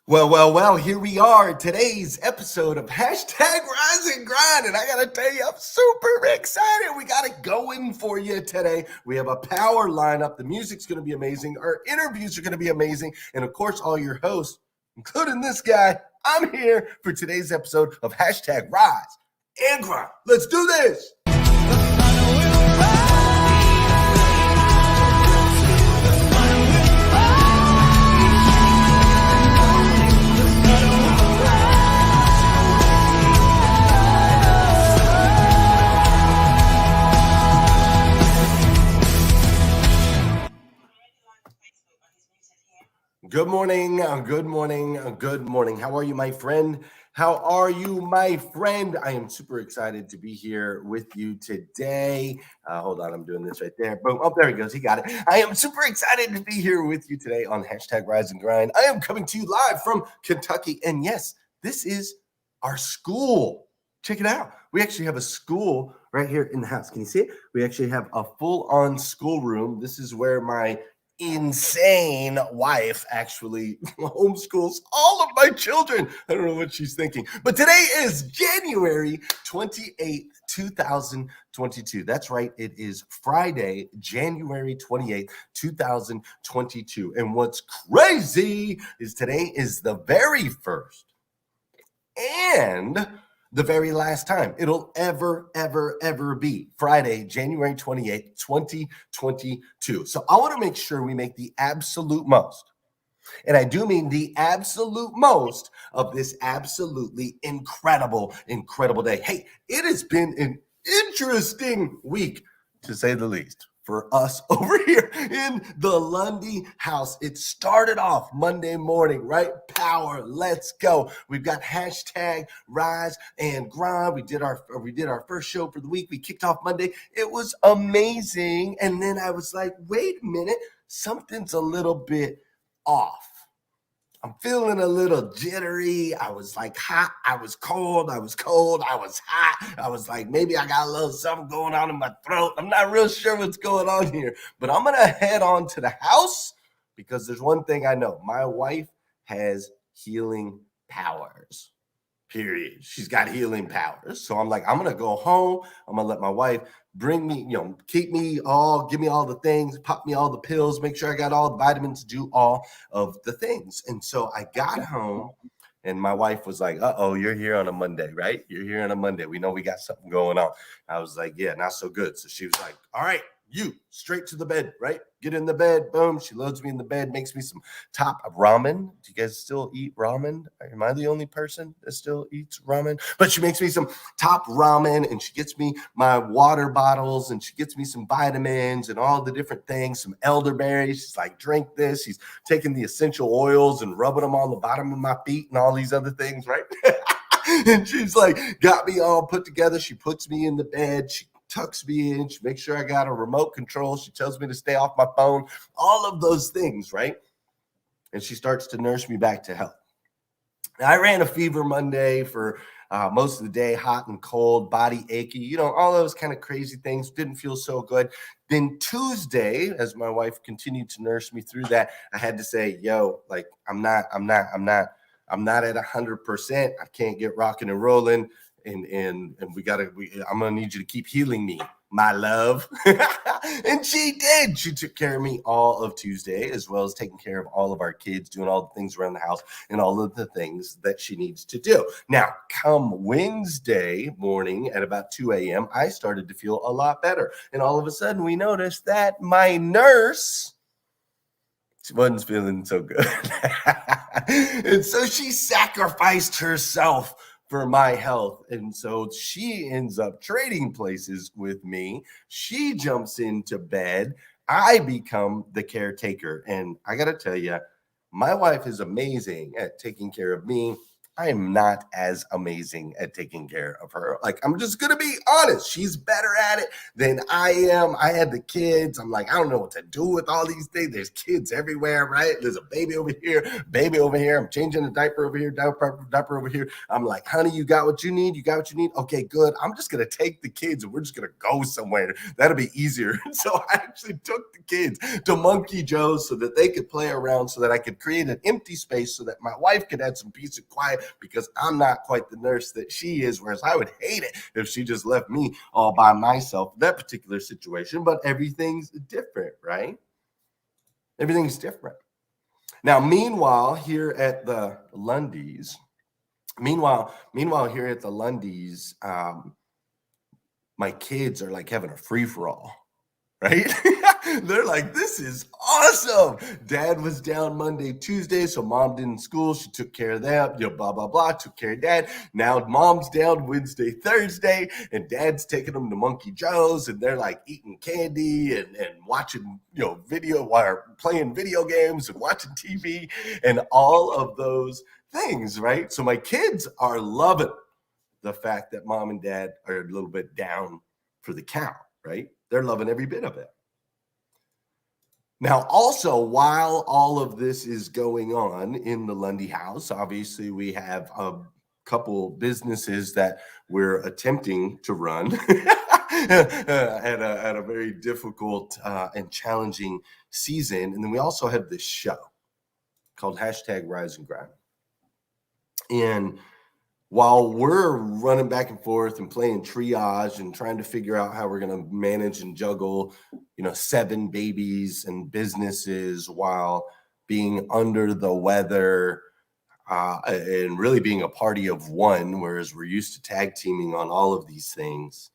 Well, here we are. Today's episode of Hashtag Rise and Grind. And I got to tell you, I'm super excited. We got it going for you today. We have a power lineup. The music's going to be amazing. Our interviews are going to be amazing. And of course, all your hosts, including this guy, I'm here for today's episode of Hashtag Rise and Grind. Let's do this. Good morning. Good morning. How are you, my friend? I am super excited to be here with you today. Hold on, I'm doing this right there. Boom. Oh, there he goes. He got it. I am super excited to be here with you today on Hashtag Rise and Grind. I am coming to you live from Kentucky. And yes, this is our school. Check it out. We actually have a school right here in the house. Can you see it? We actually have a full-on schoolroom. This is where my insane wife actually homeschools all of my children. I don't know what she's thinking. But today is January 28th, 2022. That's right. It is Friday, January 28th, 2022. And what's crazy is today is the very first and the very last time it'll ever be Friday, January 28th, 2022. So I want to make sure we make the absolute most, and I do mean the absolute most, of this absolutely incredible day. Hey, it has been an interesting week, to say the least, for us over here in the Lundy house. It started off Monday morning, right? Power, let's go. We've got hashtag Rise and Grind. We did our first show for the week. We kicked off Monday. It was amazing. And then I was like, wait a minute, something's a little bit off. I'm feeling a little jittery. I was like hot. I was cold. I was hot. I was like, maybe I got a little something going on in my throat. I'm not real sure what's going on here, but I'm going to head on to the house because there's one thing I know. My wife has healing powers, period. She's got healing powers. So I'm like, I'm going to go home. I'm going to let my wife bring me, give me all the things, pop me all the pills, make sure I got all the vitamins, do all of the things. And so I got home and my wife was like, uh-oh, you're here on a Monday, right? You're here on a Monday. We know we got something going on. I was like, yeah, not so good. So she was like, all right, you straight to the bed, right? Get in the bed. Boom. She loads me in the bed, makes me some top ramen. Do you guys still eat ramen? Am I the only person that still eats ramen? But she makes me some top ramen and she gets me my water bottles and she gets me some vitamins and all the different things, some elderberries. She's like, drink this. She's taking the essential oils and rubbing them on the bottom of my feet and all these other things, right? And she's like, got me all put together. She puts me in the bed. She tucks me in. She makes sure I got a remote control. She tells me to stay off my phone, all of those things, right? And she starts to nurse me back to health. I ran a fever Monday for most of the day, hot and cold, body achy, all those kind of crazy things. Didn't feel so good. Then Tuesday, as my wife continued to nurse me through that, I had to say, like, I'm not at 100%. I can't get rocking and rolling. And I'm gonna need you to keep healing me, my love. And she did. She took care of me all of Tuesday, as well as taking care of all of our kids, doing all the things around the house and all of the things that she needs to do. Now, come Wednesday morning at about 2 a.m., I started to feel a lot better. And all of a sudden, we noticed that my nurse wasn't feeling so good. And so she sacrificed herself for my health. And so she ends up trading places with me. She jumps into bed. I become the caretaker. And I got to tell you, my wife is amazing at taking care of me I am not as amazing at taking care of her. Like, I'm just going to be honest. She's better at it than I am. I had the kids. I'm like, I don't know what to do with all these things. There's kids everywhere, right? There's a baby over here, baby over here. I'm changing the diaper over here, diaper over here. I'm like, honey, you got what you need? You got what you need? Okay, good. I'm just going to take the kids and we're just going to go somewhere. That'll be easier. So I actually took the kids to Monkey Joe's so that they could play around, so that I could create an empty space so that my wife could have some peace and quiet, because I'm not quite the nurse that she is, whereas I would hate it if she just left me all by myself in that particular situation. But everything's different, right? Everything's different. Now, meanwhile, here at the Lundys, my kids are like having a free-for-all, right? They're like, this is awesome. Dad was down Monday, Tuesday, so mom didn't school. She took care of that, blah, blah, blah, took care of dad. Now mom's down Wednesday, Thursday, and dad's taking them to Monkey Joe's, and they're like eating candy and watching, video while playing video games and watching TV and all of those things, right? So my kids are loving the fact that mom and dad are a little bit down for the count, right? They're loving every bit of it. Now, also, while all of this is going on in the Lundy house, obviously we have a couple businesses that we're attempting to run at a very difficult and challenging season. And then we also have this show called #Rise and Grind. And while we're running back and forth and playing triage and trying to figure out how we're going to manage and juggle, 7 babies and businesses while being under the weather and really being a party of one, whereas we're used to tag teaming on all of these things,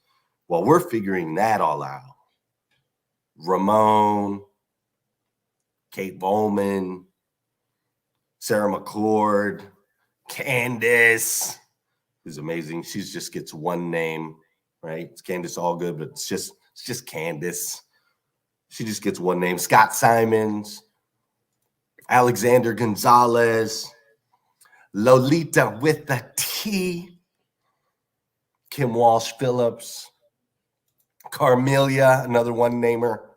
while we're figuring that all out, Ramon, Kate Bowman, Sarah McCord, Candace is amazing. She just gets one name, right? It's Candace Allgood, but it's just Candace. She just gets one name. Scott Simons, Alexander Gonzalez, Lolita with the T, Kim Walsh Phillips, Carmelia, another one namer,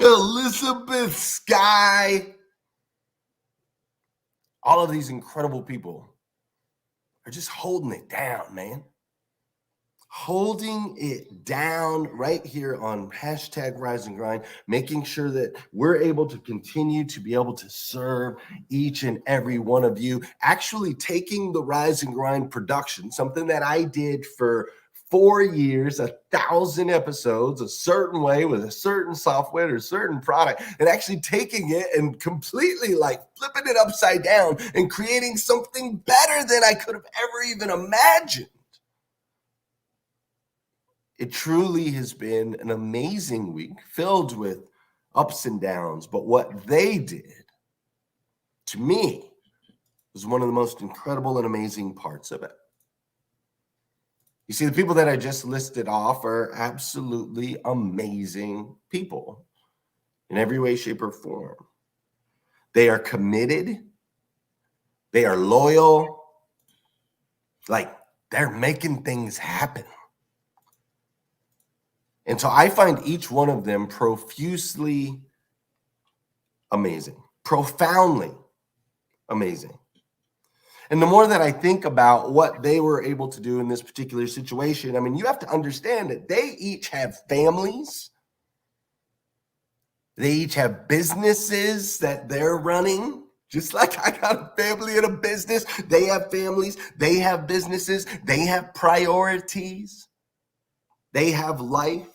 Elizabeth Sky. All of these incredible people are just holding it down, man. Holding it down right here on #Rise and Grind, making sure that we're able to continue to be able to serve each and every one of you, actually taking the Rise and Grind production, something that I did for 4 years, 1,000 episodes, a certain way with a certain software or a certain product, and actually taking it and completely like flipping it upside down and creating something better than I could have ever even imagined. It truly has been an amazing week filled with ups and downs. But what they did, to me, was one of the most incredible and amazing parts of it. You see, the people that I just listed off are absolutely amazing people in every way, shape, or form. They are committed. They are loyal. Like, they're making things happen. And so I find each one of them profusely amazing, profoundly amazing. And the more that I think about what they were able to do in this particular situation, I mean, you have to understand that they each have families. They each have businesses that they're running. Just like I got a family and a business, they have families, they have businesses, they have priorities. They have life,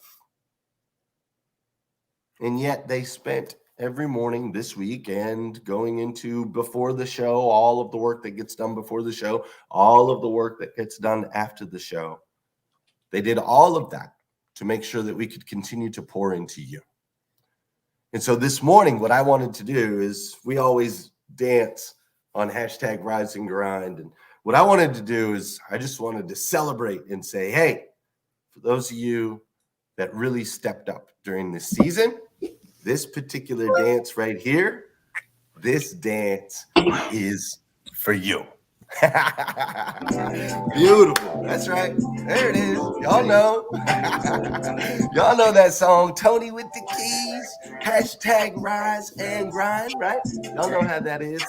and yet they spent every morning this week and going into before the show, all of the work that gets done before the show, all of the work that gets done after the show. They did all of that to make sure that we could continue to pour into you. And so this morning, what I wanted to do is we always dance on #Rise and Grind. And what I wanted to do is I just wanted to celebrate and say, hey, for those of you that really stepped up during this season, this particular dance right here, this dance is for you. Beautiful. That's right. There it is. Y'all know. Y'all know that song, Tony with the Keys. Hashtag rise and grind, right? Y'all know how that is.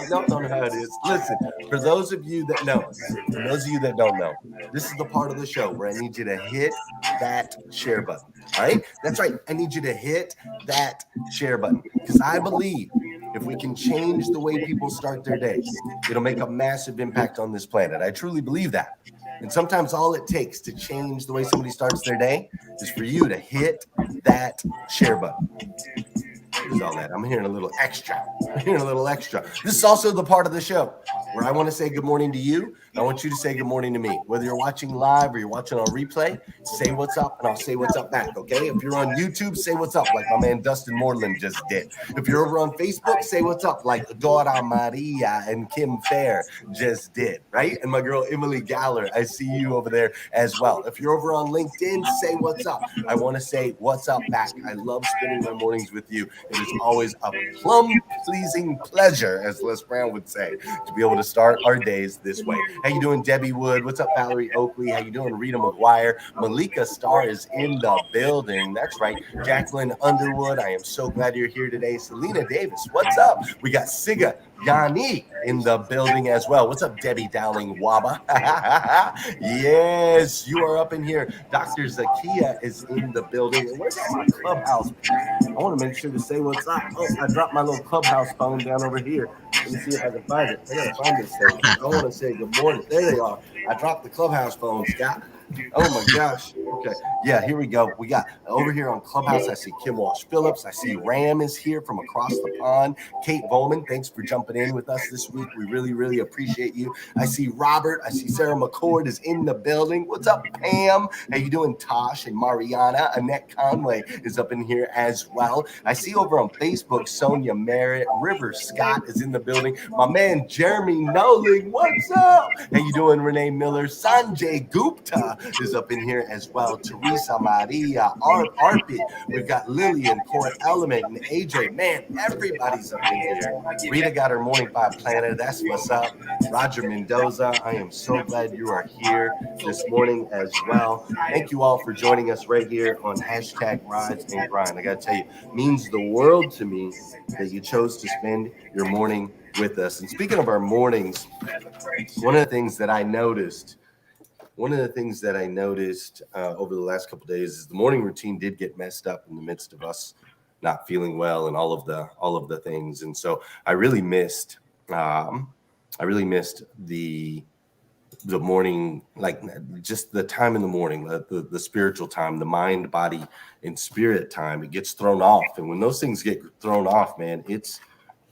Y'all know how it is. Listen, for those of you that know, and those of you that don't know, this is the part of the show where I need you to hit that share button. All right? That's right. I need you to hit that share button because I believe if we can change the way people start their days, it'll make a massive impact on this planet. I truly believe that. And sometimes all it takes to change the way somebody starts their day is for you to hit that share button. What is all that? I'm hearing a little extra. This is also the part of the show where I want to say good morning to you. And I want you to say good morning to me. Whether you're watching live or you're watching on replay, say what's up and I'll say what's up back, okay? If you're on YouTube, say what's up like my man Dustin Moreland just did. If you're over on Facebook, say what's up like Dora Maria and Kim Fair just did, right? And my girl Emily Galler, I see you over there as well. If you're over on LinkedIn, say what's up. I want to say what's up back. I love spending my mornings with you. It is always a plum-pleasing pleasure, as Les Brown would say, to be able to start our days this way. How you doing, Debbie Wood? What's up, Valerie Oakley? How you doing, Rita McGuire? Malika Starr is in the building. That's right. Jacqueline Underwood, I am so glad you're here today. Selena Davis, what's up? We got Siga Yanni in the building as well. What's up, Debbie Dowling Waba? Yes, you are up in here. Dr. Zakia is in the building. And where's my Clubhouse? I want to make sure to say what's up. Oh, I dropped my little Clubhouse phone down over here. Let me see if I can find it. I gotta find this thing. I want to say good morning. There they are. I dropped the Clubhouse phone, Scott. Oh my gosh. Okay. Yeah, here we go. We got over here on Clubhouse. I see Kim Walsh Phillips. I see Ram is here from across the pond. Kate Bowman, thanks for jumping in with us this week. We really, really appreciate you. I see Robert. I see Sarah McCord is in the building. What's up, Pam? How you doing, Tosh and Mariana? Annette Conway is up in here as well. I see over on Facebook, Sonia Merritt. River Scott is in the building. My man, Jeremy Noling. What's up? How you doing, Renee Miller? Sanjay Gupta is up in here as well. Teresa Maria, Arpit. We've got Lillian, Cora Element, and AJ. Man, everybody's up in here. Rita got her Morning 5 planner. That's what's up. Roger Mendoza, I am so glad you are here this morning as well. Thank you all for joining us right here on hashtag Rise and Grind. I got to tell you, it means the world to me that you chose to spend your morning with us. And speaking of our mornings, one of the things that I noticed over the last couple of days is the morning routine did get messed up in the midst of us not feeling well and all of the things. And so I really missed the morning, like just the time in the morning, the spiritual time, the mind, body, and spirit time. It gets thrown off. And when those things get thrown off, man, it's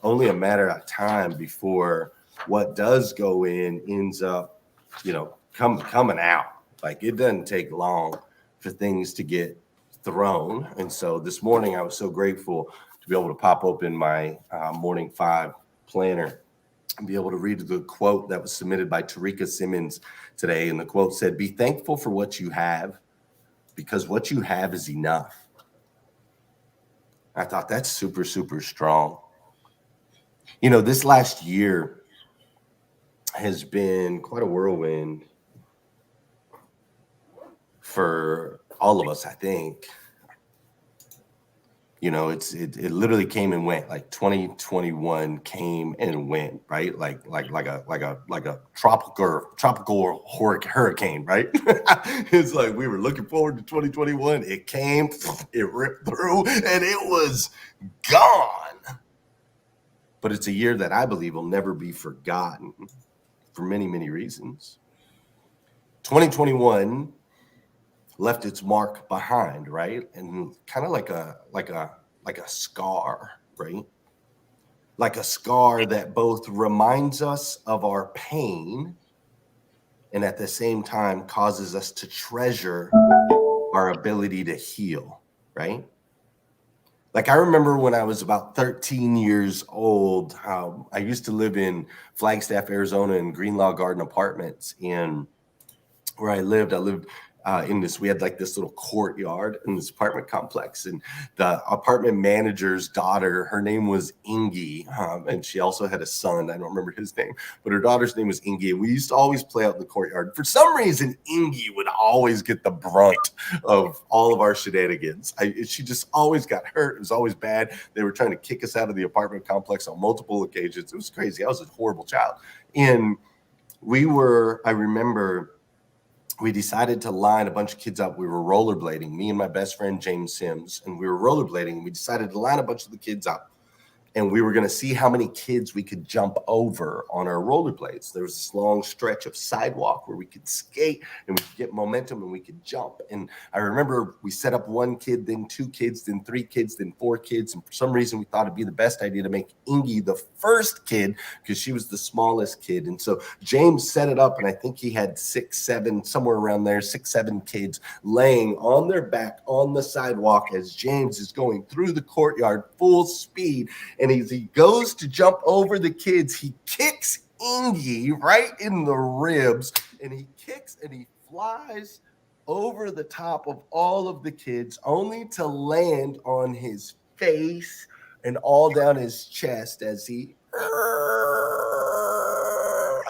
only a matter of time before what does go in ends up, coming out. Like it doesn't take long for things to get thrown. And so this morning I was so grateful to be able to pop open my Morning 5 planner and be able to read the quote that was submitted by Tarika Simmons today. And the quote said, "Be thankful for what you have, because what you have is enough." I thought that's super, super strong. This last year has been quite a whirlwind for all of us, I think. It literally came and went. Like 2021 came and went, right? Like a tropical hurricane, right? It's like we were looking forward to 2021. It came, it ripped through, and it was gone. But it's a year that I believe will never be forgotten for many, many reasons. 2021 left its mark behind, right? And kind of like a scar, right? Like a scar that both reminds us of our pain and at the same time causes us to treasure our ability to heal, right? Like I remember when I was about 13 years old, I used to live in Flagstaff, Arizona in Greenlaw Garden Apartments. And where I lived we had like this little courtyard in this apartment complex, and the apartment manager's daughter, her name was Ingy, and she also had a son. I don't remember his name, but her daughter's name was Ingy. And we used to always play out in the courtyard. For some reason, Ingy would always get the brunt of all of our shenanigans. She just always got hurt. It was always bad. They were trying to kick us out of the apartment complex on multiple occasions. It was crazy. I was a horrible child. And I remember we decided to line a bunch of kids up. We were rollerblading, me and my best friend, James Sims, and we were rollerblading. And we decided to line a bunch of the kids up, and we were going to see how many kids we could jump over on our rollerblades. There was this long stretch of sidewalk where we could skate and we could get momentum and we could jump. And I remember we set up one kid, then two kids, then three kids, then four kids. And for some reason, we thought it'd be the best idea to make Ingy the first kid because she was the smallest kid. And so James set it up, and I think he had 6, 7, somewhere around there, 6, 7 kids laying on their back on the sidewalk as James is going through the courtyard full speed. And as he goes to jump over the kids, he kicks Ingy right in the ribs, and he kicks and he flies over the top of all of the kids, only to land on his face and all down his chest as he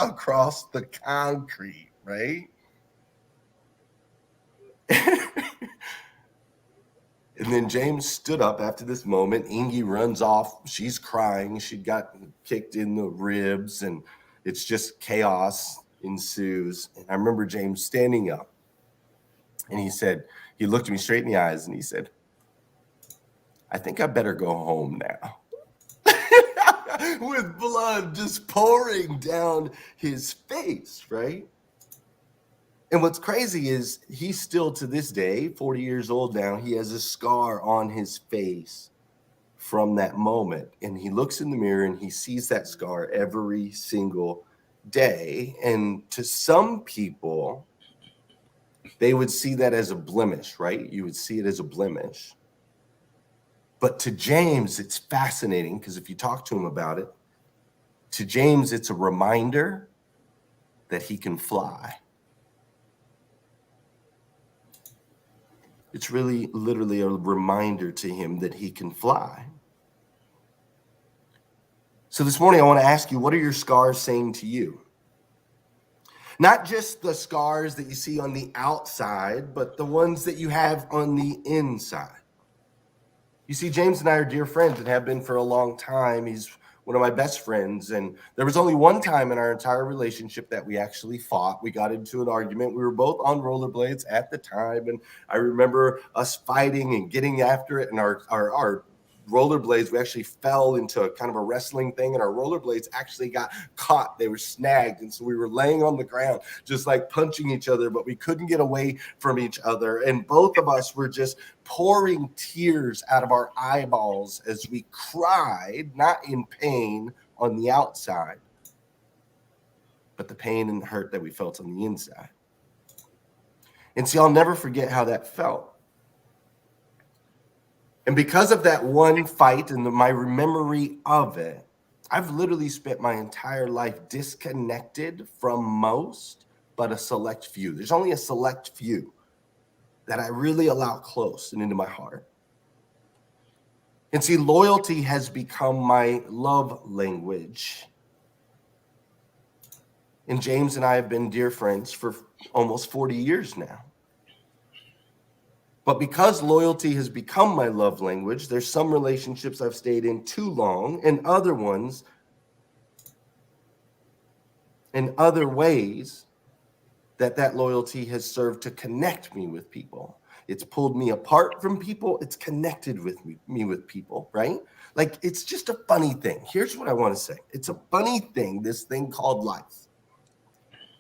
across the concrete, right? And then James stood up after this moment. Ingy runs off. She's crying. She got kicked in the ribs, and it's just chaos ensues. And I remember James standing up, and he looked at me straight in the eyes, and he said, "I think I better go home now." With blood just pouring down his face, right? And what's crazy is he's still, to this day, 40 years old now, he has a scar on his face from that moment. And he looks in the mirror and he sees that scar every single day. And to some people, they would see that as a blemish, right? You would see it as a blemish. But to James, it's fascinating because if you talk to him about it, to James, it's a reminder that he can fly. It's really literally a reminder to him that he can fly. So this morning, I want to ask you, what are your scars saying to you? Not just the scars that you see on the outside, but the ones that you have on the inside. You see, James and I are dear friends and have been for a long time. He's one of my best friends. And there was only one time in our entire relationship that we actually fought. We got into an argument. We were both on rollerblades at the time. And I remember us fighting and getting after it. And our rollerblades, we actually fell into a kind of a wrestling thing, and our rollerblades actually got caught. They were snagged. And so we were laying on the ground, just like punching each other, but we couldn't get away from each other. And both of us were just pouring tears out of our eyeballs as we cried, not in pain on the outside, but the pain and the hurt that we felt on the inside. And see, I'll never forget how that felt. And because of that one fight and my memory of it, I've literally spent my entire life disconnected from most, but a select few. There's only a select few that I really allow close and into my heart. And see, loyalty has become my love language. And James and I have been dear friends for almost 40 years now. But because loyalty has become my love language, there's some relationships I've stayed in too long, and other ones, in other ways, that loyalty has served to connect me with people. It's pulled me apart from people. It's connected with me with people, right? Like, it's just a funny thing. Here's what I want to say. It's a funny thing, this thing called life.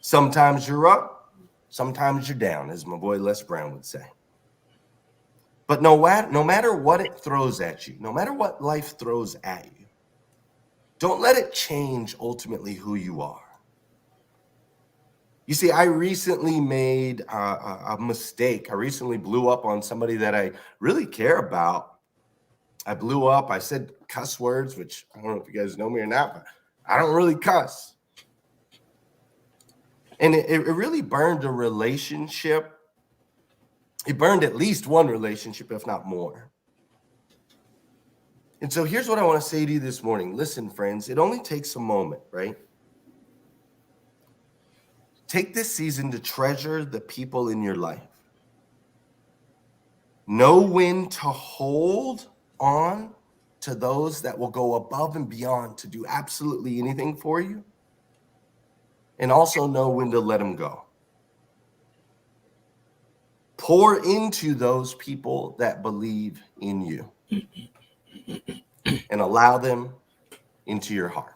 Sometimes you're up, sometimes you're down, as my boy Les Brown would say. But no matter what it throws at you, no matter what life throws at you, don't let it change ultimately who you are. You see, I recently made a mistake. I recently blew up on somebody that I really care about. I blew up. I said cuss words, which I don't know if you guys know me or not, but I don't really cuss. And it really burned a relationship It burned at least one relationship, if not more. And so here's what I want to say to you this morning. Listen, friends, it only takes a moment, right? Take this season to treasure the people in your life. Know when to hold on to those that will go above and beyond to do absolutely anything for you. And also know when to let them go. Pour into those people that believe in you and allow them into your heart.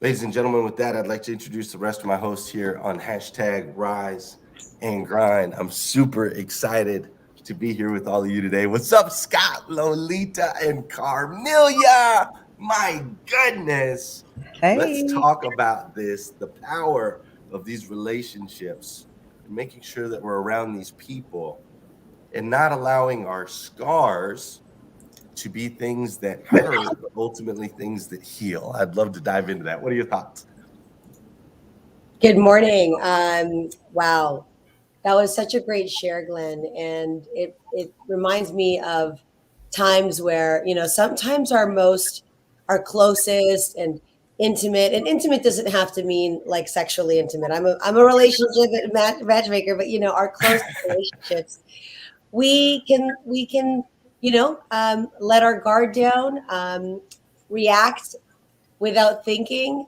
Ladies and gentlemen, with that, I'd like to introduce the rest of my hosts here on hashtag Rise and Grind. I'm super excited to be here with all of you today. What's up, Scott, Lolita, and Carmelia? My goodness. Hey. Let's talk about this, the power of these relationships, and making sure that we're around these people and not allowing our scars to be things that hurt, but ultimately things that heal. I'd love to dive into that. What are your thoughts? Good morning. Wow. That was such a great share, Glenn. And it reminds me of times where, sometimes our closest and intimate doesn't have to mean like sexually intimate. I'm a relationship matchmaker, but our close relationships, we can, let our guard down, react without thinking.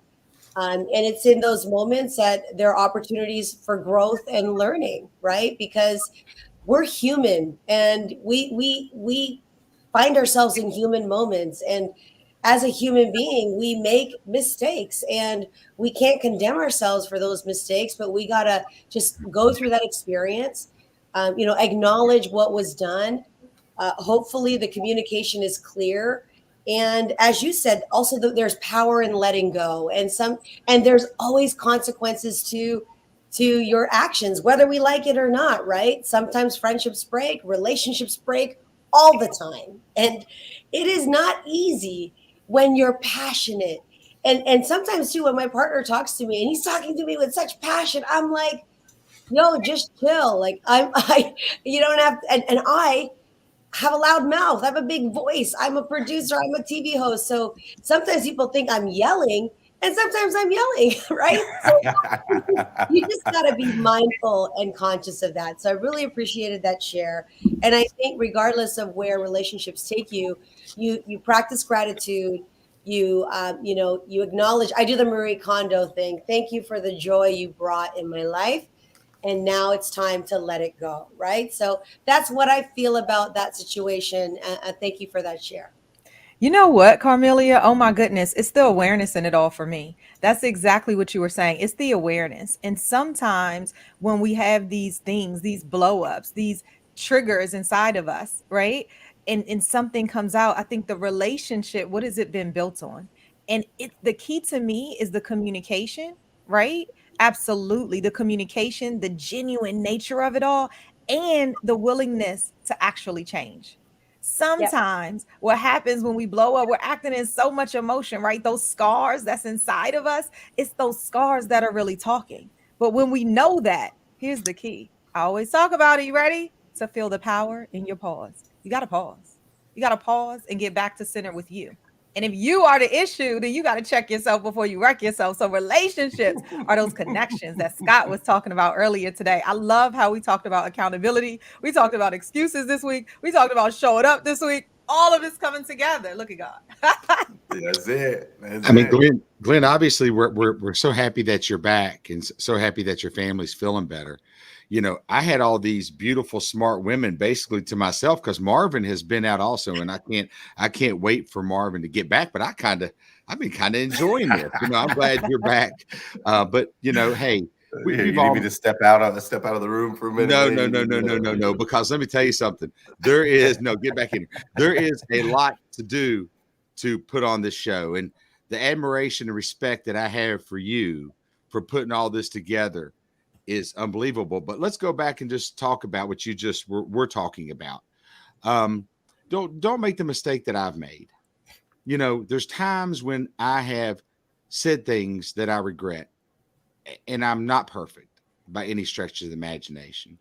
And it's in those moments that there are opportunities for growth and learning, right? Because we're human and we find ourselves in human moments. And as a human being, we make mistakes and we can't condemn ourselves for those mistakes, but we got to just go through that experience, acknowledge what was done. Hopefully the communication is clear. And as you said, also there's power in letting go, and there's always consequences to your actions, whether we like it or not, right? Sometimes friendships break, relationships break all the time. And it is not easy when you're passionate. And sometimes too, when my partner talks to me and he's talking to me with such passion, I'm like, yo, just chill. Like you don't have, and I have a loud mouth. I have a big voice. I'm a producer. I'm a TV host. So sometimes people think I'm yelling, and sometimes I'm yelling, right? So you just got to be mindful and conscious of that. So I really appreciated that share. And I think regardless of where relationships take you, you practice gratitude. You acknowledge. I do the Marie Kondo thing. Thank you for the joy you brought in my life. And now it's time to let it go, right? So that's what I feel about that situation. Thank you for that share. You know what, Carmelia? Oh my goodness. It's the awareness in it all for me. That's exactly what you were saying. It's the awareness. And sometimes when we have these things, these blow ups, these triggers inside of us, right? And something comes out, I think the relationship, what has it been built on? And the key to me is the communication, right? Absolutely. The communication, the genuine nature of it all, and the willingness to actually change. Yep. Sometimes what happens when we blow up, we're acting in so much emotion, right? Those scars that's inside of us, it's those scars that are really talking. But when we know that, here's the key. I always talk about it. You ready? To feel the power in your pause. You got to pause. You got to pause and get back to center with you. And if you are the issue, then you got to check yourself before you wreck yourself. So relationships are those connections that Scott was talking about earlier today. I love how we talked about accountability. We talked about excuses this week. We talked about showing up this week. All of it's coming together. Look at God. That's it. I mean, Glenn, obviously we're so happy that you're back and so happy that your family's feeling better. You know, I had all these beautiful, smart women basically to myself because Marvin has been out also, and I can't wait for Marvin to get back. But I've been kind of enjoying this. You know, I'm glad you're back. But you know, hey, you need me to step out of the room for a minute. No. Because let me tell you something. Get back in. There is a lot to do to put on this show, and the admiration and respect that I have for you for putting all this together is unbelievable. But let's go back and just talk about what you just were talking about. Don't make the mistake that I've made. You know, there's times when I have said things that I regret, and I'm not perfect by any stretch of the imagination.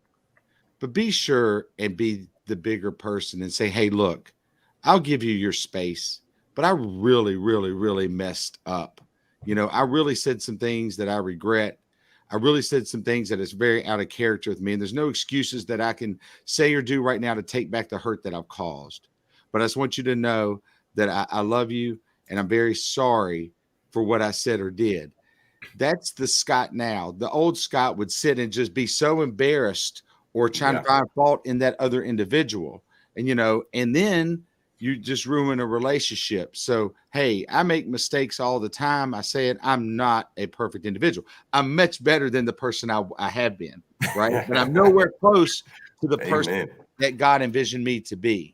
but be sure and be the bigger person and say, hey, look, I'll give you your space, but I really, really, really messed up. I really said some things that I regret. I really said some things that is very out of character with me. And there's no excuses that I can say or do right now to take back the hurt that I've caused. But I just want you to know that I love you and I'm very sorry for what I said or did. That's the Scott now. The old Scott would sit and just be so embarrassed or trying to find fault in that other individual. And then you just ruin a relationship. So, hey, I make mistakes all the time. I say it, I'm not a perfect individual. I'm much better than the person I have been, right? But I'm nowhere close to the person that God envisioned me to be.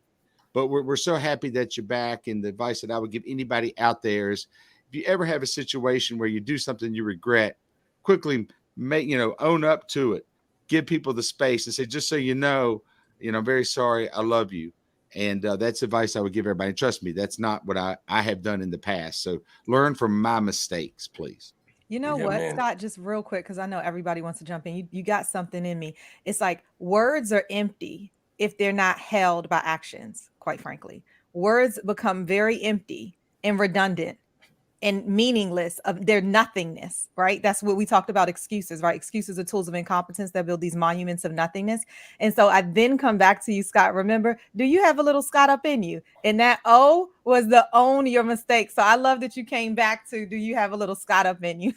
But we're so happy that you're back. And the advice that I would give anybody out there is, if you ever have a situation where you do something you regret, quickly own up to it. Give people the space and say, just so I'm very sorry. I love you. And that's advice I would give everybody. Trust me, that's not what I have done in the past. So learn from my mistakes, please. You know what, Scott, just real quick, because I know everybody wants to jump in. You got something in me. It's like words are empty if they're not held by actions, quite frankly. Words become very empty and redundant and meaningless of their nothingness, right? That's what we talked about, excuses, right? Excuses are tools of incompetence that build these monuments of nothingness. And so I then come back to you, Scott. Remember, do you have a little Scott up in you? And that O was the own your mistake. So I love that you came back to, do you have a little Scott up in you?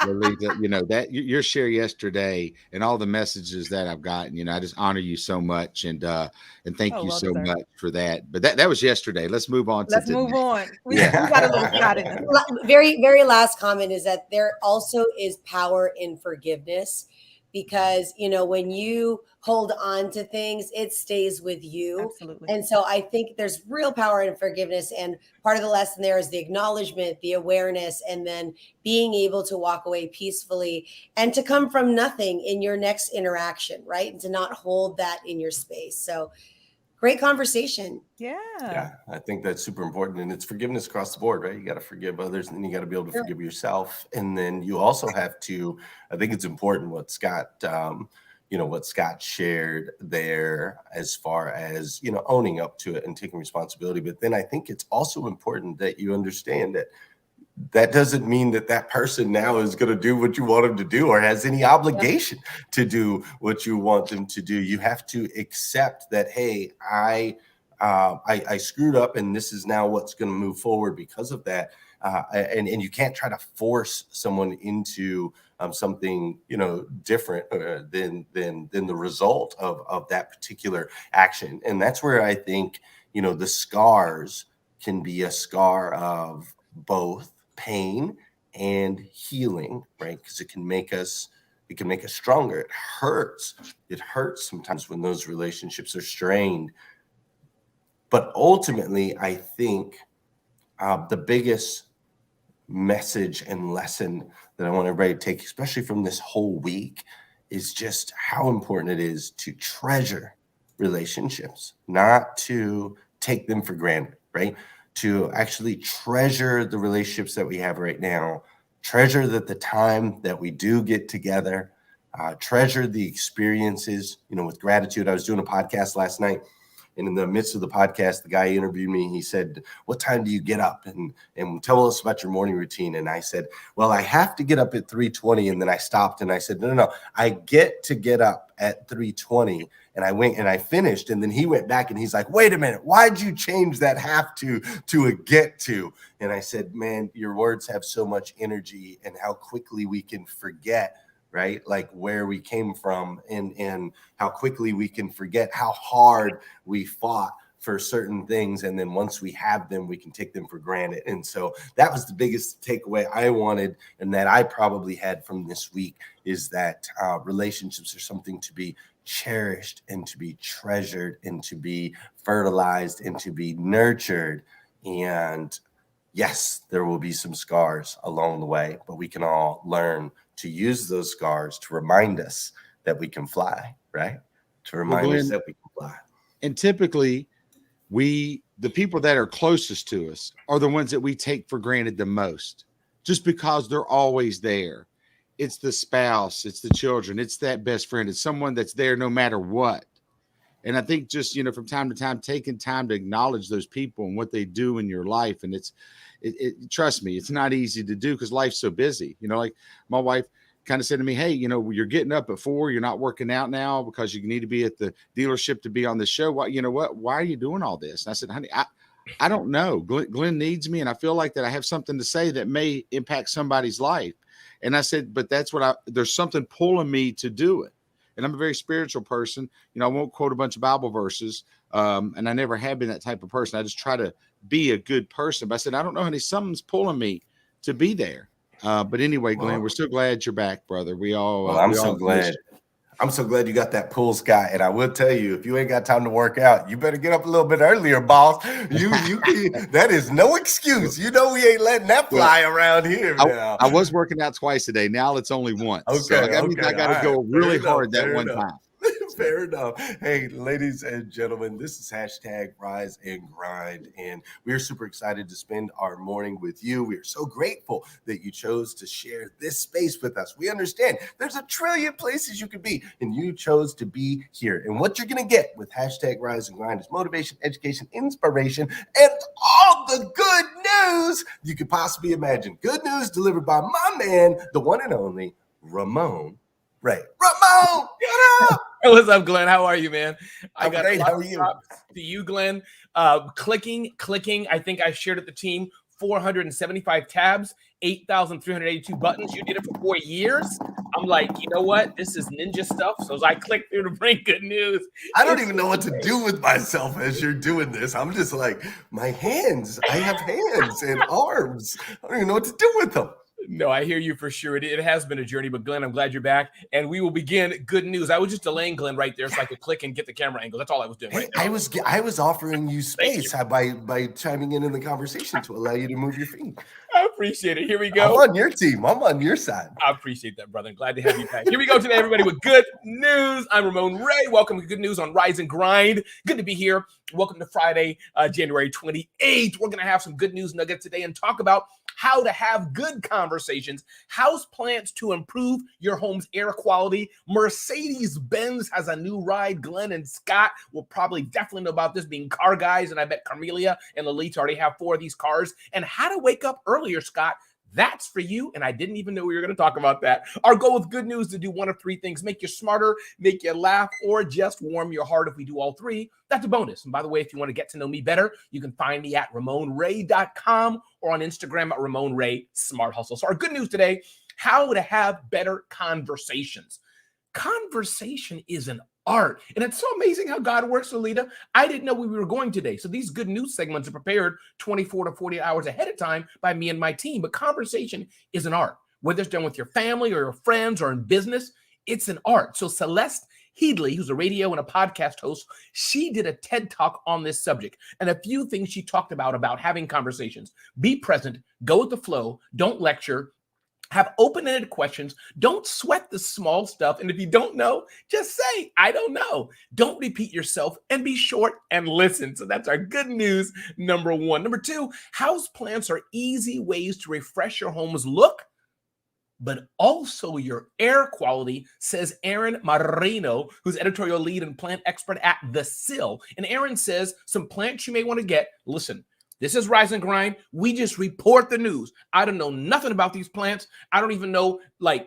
Lolita, that your share yesterday and all the messages that I've gotten, I just honor you so much and thank you so much for that. But that was yesterday. Let's move on. Let's move on. We got a little Scott in us. Very, very last comment is that there also is power in forgiveness, because when you hold on to things, it stays with you. Absolutely. And so I think there's real power in forgiveness, and part of the lesson there is the acknowledgement, the awareness, and then being able to walk away peacefully and to come from nothing in your next interaction, right? And to not hold that in your space. So great conversation. Yeah, I think that's super important. And it's forgiveness across the board, right? You got to forgive others, and then you got to be able to forgive yourself. And then you also have to, I think it's important what Scott, what Scott shared there as far as, owning up to it and taking responsibility. But then I think it's also important that you understand that doesn't mean that person now is going to do what you want them to do or has any obligation to do what you want them to do. You have to accept that, hey, I screwed up, and this is now what's going to move forward because of that. And you can't try to force someone into something, different than the result of that particular action. And that's where I think, the scars can be a scar of both pain and healing, right? Because it can make us stronger. It hurts sometimes when those relationships are strained. But ultimately, I think the biggest message and lesson that I want everybody to take, especially from this whole week, is just how important it is to treasure relationships, not to take them for granted, right? To actually treasure the relationships that we have right now, treasure the time that we do get together, treasure the experiences, with gratitude. I was doing a podcast last night, and in the midst of the podcast, the guy interviewed me. He said, "What time do you get up? And tell us about your morning routine." And I said, "Well, I have to get up at 3:20. And then I stopped and I said, no, I get to get up at 3:20. And I went and I finished. And then he went back and he's like, "Wait a minute, why'd you change that have to a get to?" And I said, "Man, your words have so much energy, and how quickly we can forget, right? Like where we came from, and how quickly we can forget how hard we fought for certain things. And then once we have them, we can take them for granted." And so that was the biggest takeaway I wanted, and that I probably had from this week, is that relationships are something to be cherished and to be treasured and to be fertilized and to be nurtured. And yes, there will be some scars along the way, but we can all learn to use those scars to remind us that we can fly, right? To remind us that we can fly. And typically, the people that are closest to us are the ones that we take for granted the most, just because they're always there. it's the spouse, it's the children, it's that best friend, it's someone that's there no matter what. And I think just, from time to time, taking time to acknowledge those people and what they do in your life. And trust me, it's not easy to do because life's so busy. Like my wife kind of said to me, hey, you're getting up at 4, you're not working out now because you need to be at the dealership to be on the show. Why are you doing all this? And I said, honey, I don't know. Glenn needs me. And I feel like that I have something to say that may impact somebody's life. And I said, but there's something pulling me to do it. And I'm a very spiritual person. I won't quote a bunch of Bible verses. And I never have been that type of person. I just try to be a good person. But I said, I don't know, honey, something's pulling me to be there. But anyway, Glenn, we're so glad you're back, brother. I'm so glad. I'm so glad you got that pool, Scott. And I will tell you, if you ain't got time to work out, you better get up a little bit earlier, boss. That is no excuse. We ain't letting that fly around here now. I was working out twice a day. Now it's only once. Okay, so I got to go really hard that one time. Fair enough. Hey, ladies and gentlemen, this is hashtag Rise and Grind, and we're super excited to spend our morning with you. We are so grateful that you chose to share this space with us. We understand there's a trillion places you could be, and you chose to be here. And what you're going to get with hashtag Rise and Grind is motivation, education, inspiration, and all the good news you could possibly imagine. Good news delivered by my man, the one and only Ramon Ray. Ramon, get up! Hey, what's up, Glenn? How are you, man? I'm great. How are you? To you, Glenn. Clicking. I think I shared at the team 475 tabs, 8,382 buttons. You did it for 4 years. I'm like, you know what? This is ninja stuff. So as I click through to bring good news, I don't even know what to do with myself as you're doing this. I'm just like, my hands. I have hands and arms. I don't even know what to do with them. No, I hear you for sure. It has been a journey, but Glenn, I'm glad you're back. And we will begin good news. I was just delaying Glenn right there so I could click and get the camera angle. That's all I was doing. Hey, right I was offering you space by chiming in the conversation to allow you to move your feet. I appreciate it. Here we go. I'm on your team. I'm on your side. I appreciate that, brother. I'm glad to have you back. Here we go today, everybody, with good news. I'm Ramon Ray. Welcome to Good News on Rise and Grind. Good to be here. Welcome to Friday, January 28th. We're going to have some good news nuggets today and talk about how to have good conversations, house plants to improve your home's air quality. Mercedes-Benz has a new ride. Glenn and Scott will probably definitely know about this, being car guys, and I bet Carmelia and Lalitza already have 4 of these cars. And how to wake up earlier, Scott. That's for you, and I didn't even know we were going to talk about that. Our goal with good news is to do one of 3 things: make you smarter, make you laugh, or just warm your heart. If we do all 3, that's a bonus. And by the way, if you want to get to know me better, you can find me at RamonRay.com or on Instagram at RamonRay Smart Hustle. So our good news today: how to have better conversations. Conversation is an art. And it's so amazing how God works, Lolita. I didn't know we were going today. So these good news segments are prepared 24 to 48 hours ahead of time by me and my team. But conversation is an art. Whether it's done with your family or your friends or in business, it's an art. So Celeste Headley, who's a radio and a podcast host, she did a TED Talk on this subject. And a few things she talked about having conversations. Be present, go with the flow, don't lecture, have open-ended questions. Don't sweat the small stuff. And if you don't know, just say, I don't know. Don't repeat yourself and be short and listen. So that's our good news, number 1. Number 2, house plants are easy ways to refresh your home's look, but also your air quality, says Aaron Marino, who's editorial lead and plant expert at The Sill. And Aaron says some plants you may want to get. Listen. This is Rise and Grind. We just report the news. I don't know nothing about these plants. I don't even know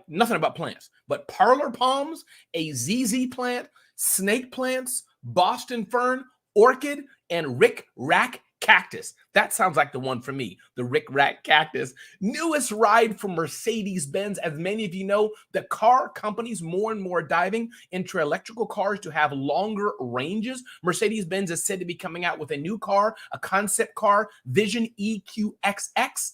nothing about plants. But parlor palms, a ZZ plant, snake plants, Boston fern, orchid, and Rick Rack cactus. That sounds like the one for me, the Rick Rack cactus. Newest ride from Mercedes-Benz. As many of you know, the car companies more and more diving into electrical cars to have longer ranges. Mercedes-Benz is said to be coming out with a new car, a concept car, Vision EQXX.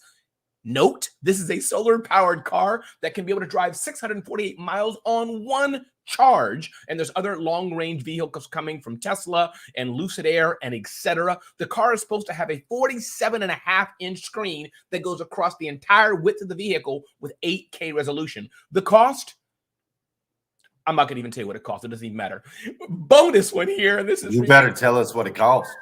Note, this is a solar-powered car that can be able to drive 648 miles on one charge. And there's other long-range vehicles coming from Tesla and Lucid Air and etc. The car is supposed to have a 47.5-inch screen that goes across the entire width of the vehicle with 8K resolution. The cost? I'm not going to even tell you what it costs. It doesn't even matter. Bonus one here. This is you better tell us what it costs.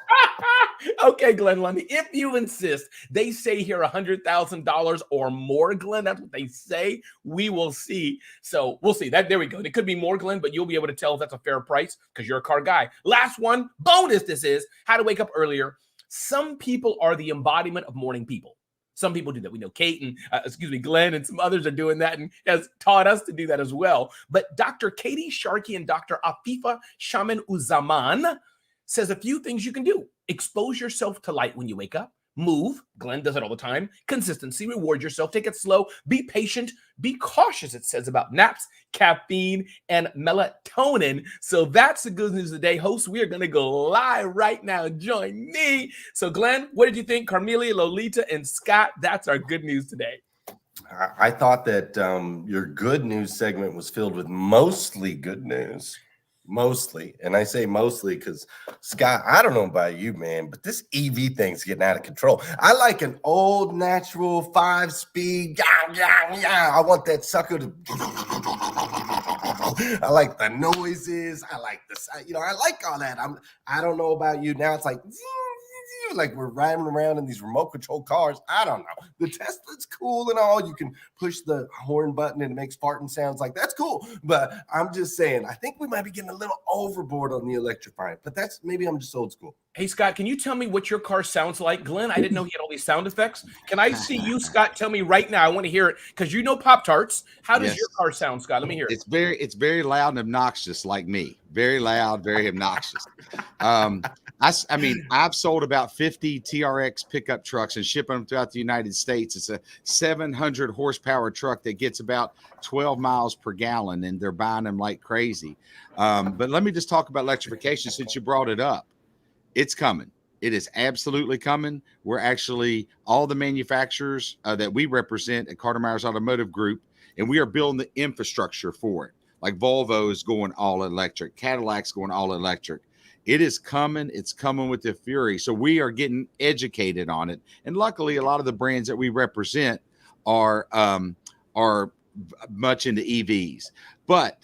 Okay, Glenn Lundy, if you insist, they say here $100,000 or more, Glenn. That's what they say. We will see. So we'll see. There we go. It could be more, Glenn, but you'll be able to tell if that's a fair price because you're a car guy. Last one, bonus. This is how to wake up earlier. Some people are the embodiment of morning people. Some people do that. We know Kate and, Glenn and some others are doing that and has taught us to do that as well. But Dr. Katie Sharkey and Dr. Afifa Shaman Uzaman says a few things you can do. Expose yourself to light when you wake up. Move. Glenn does it all the time. Consistency. Reward yourself. Take it slow. Be patient. Be cautious, it says, about naps, caffeine, and melatonin. So that's the good news today. Hosts, we are going to go live right now. Join me. So, Glenn, what did you think? Carmelia, Lolita, and Scott, that's our good news today. I thought that your good news segment was filled with mostly good news. Mostly. And I say mostly because, Scott, I don't know about you, man, but this EV thing's getting out of control. I like an old natural 5-speed. I want that sucker to. I like the noises. I like I like all that. I don't know about you. Now it's like we're riding around in these remote control cars. I don't know. The Tesla's cool and all. You can push the horn button and it makes farting sounds. Like, that's cool. But I'm just saying, I think we might be getting a little overboard on the electrifying. But maybe I'm just old school. Hey, Scott, can you tell me what your car sounds like? Glenn, I didn't know he had all these sound effects. Can I see you, Scott? Tell me right now. I want to hear it because you know Pop-Tarts. How does your car sound, Scott? Let me hear it. It's very loud and obnoxious, like me. Very loud, very obnoxious. I mean, I've sold about 50 TRX pickup trucks and shipping them throughout the United States. It's a 700 horsepower truck that gets about 12 miles per gallon, and they're buying them like crazy. But let me just talk about electrification since you brought it up. It's coming. It is absolutely coming. We're actually all the manufacturers that we represent at Carter Myers Automotive Group, and we are building the infrastructure for it. Like Volvo is going all electric, Cadillac's going all electric. It is coming. It's coming with the fury. So we are getting educated on it. And luckily, a lot of the brands that we represent are much into EVs. But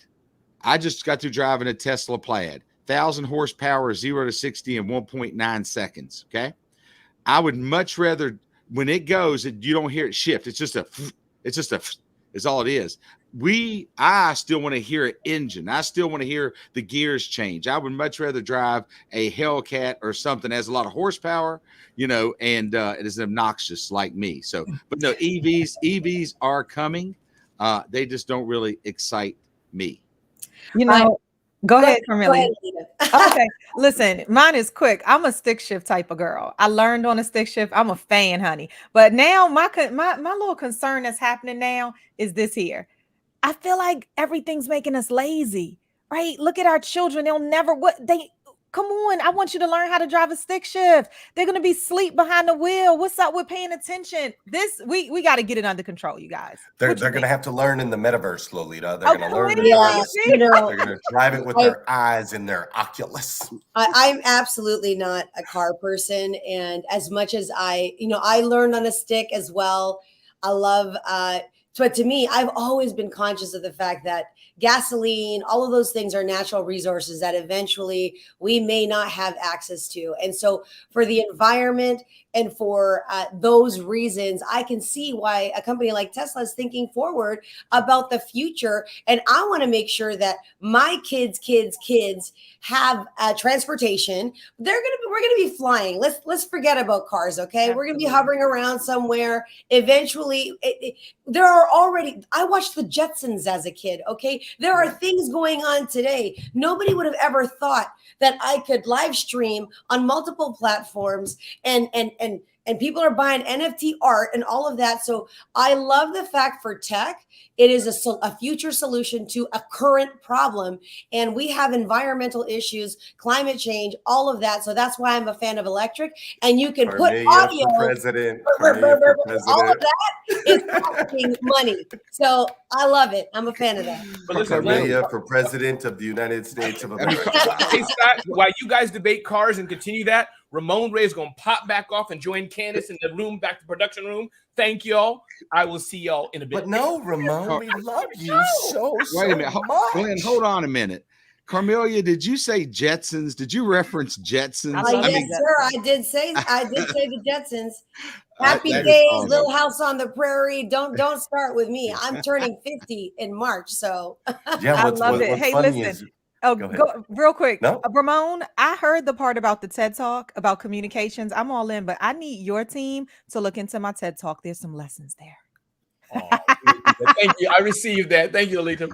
I just got through driving a Tesla Plaid, 1,000 horsepower, 0 to 60 in 1.9 seconds. Okay. I would much rather, when it goes, you don't hear it shift. It's all it is. I still want to hear an engine. I still want to hear the gears change. I would much rather drive a Hellcat or something that has a lot of horsepower, and it is obnoxious like me. So, but no, EVs are coming. They just don't really excite me. Go ahead, Carmelia. Okay, listen, mine is quick. I'm a stick shift type of girl. I learned on a stick shift. I'm a fan, honey. But now my little concern that's happening now is this here. I feel like everything's making us lazy, right? Look at our children. Come on. I want you to learn how to drive a stick shift. They're going to be asleep behind the wheel. What's up with paying attention? We got to get it under control, you guys. They're going to have to learn in the metaverse, Lolita. They're going to learn. They're going to drive it with their eyes and their Oculus. I'm absolutely not a car person. And as much as I learned on a stick as well. I love, but to me, I've always been conscious of the fact that gasoline, all of those things are natural resources that eventually we may not have access to. And so for the environment and for those reasons, I can see why a company like Tesla is thinking forward about the future. And I want to make sure that my kids have transportation. We're going to be flying. Let's forget about cars. Okay. Absolutely. We're going to be hovering around somewhere. Eventually there are already, I watched the Jetsons as a kid. Okay. There are things going on today. Nobody would have ever thought that I could live stream on multiple platforms and people are buying NFT art and all of that. So I love the fact for tech, it is a future solution to a current problem. And we have environmental issues, climate change, all of that. So that's why I'm a fan of electric. And you can put audio. For president. All of that is costing money. So I love it. I'm a fan of that. Carmelia for president of the United States of America. Hey, Scott, while you guys debate cars and continue that, Ramon Ray is going to pop back off and join Candace in the room, back to production room. Thank y'all. I will see y'all in a bit. But no, Ramon, we love you so Wait a minute. much. Glenn, hold on a minute. Carmelia, did you say Jetsons? Did you reference Jetsons? I love Yes, it. sir. I did say the Jetsons. Happy that is days, awesome. Little House on the Prairie. Don't start with me. I'm turning 50 in March, so Yeah, I love it. what's Hey, funny listen. is Oh, Go ahead. go real quick. No? Ramon, I heard the part about the TED Talk about communications. I'm all in, but I need your team to look into my TED Talk. There's some lessons there. Oh, thank you. I received that. Thank you, Alita.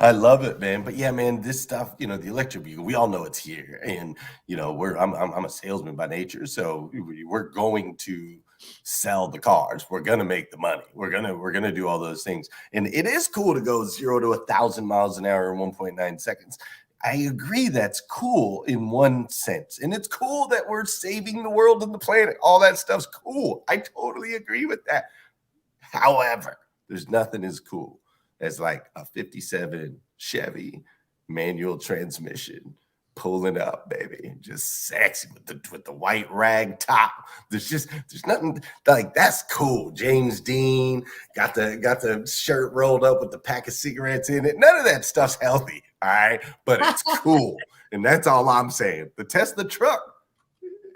I love it, man. But yeah, man, this stuff, the electric vehicle, we all know it's here, and I'm a salesman by nature, so we're going to sell the cars. We're gonna make the money. We're gonna do all those things, and it is cool to go 0 to 1,000 miles an hour in 1.9 seconds. I agree, that's cool in one sense, and it's cool that we're saving the world and the planet. All that stuff's cool. I totally agree with that. However, there's nothing as cool as like a 57 Chevy manual transmission pulling up, baby, just sexy with the white rag top. There's nothing like that's cool. James Dean got the shirt rolled up with the pack of cigarettes in it. None of that stuff's healthy, all right, but it's cool, and that's all I'm saying. The Tesla truck,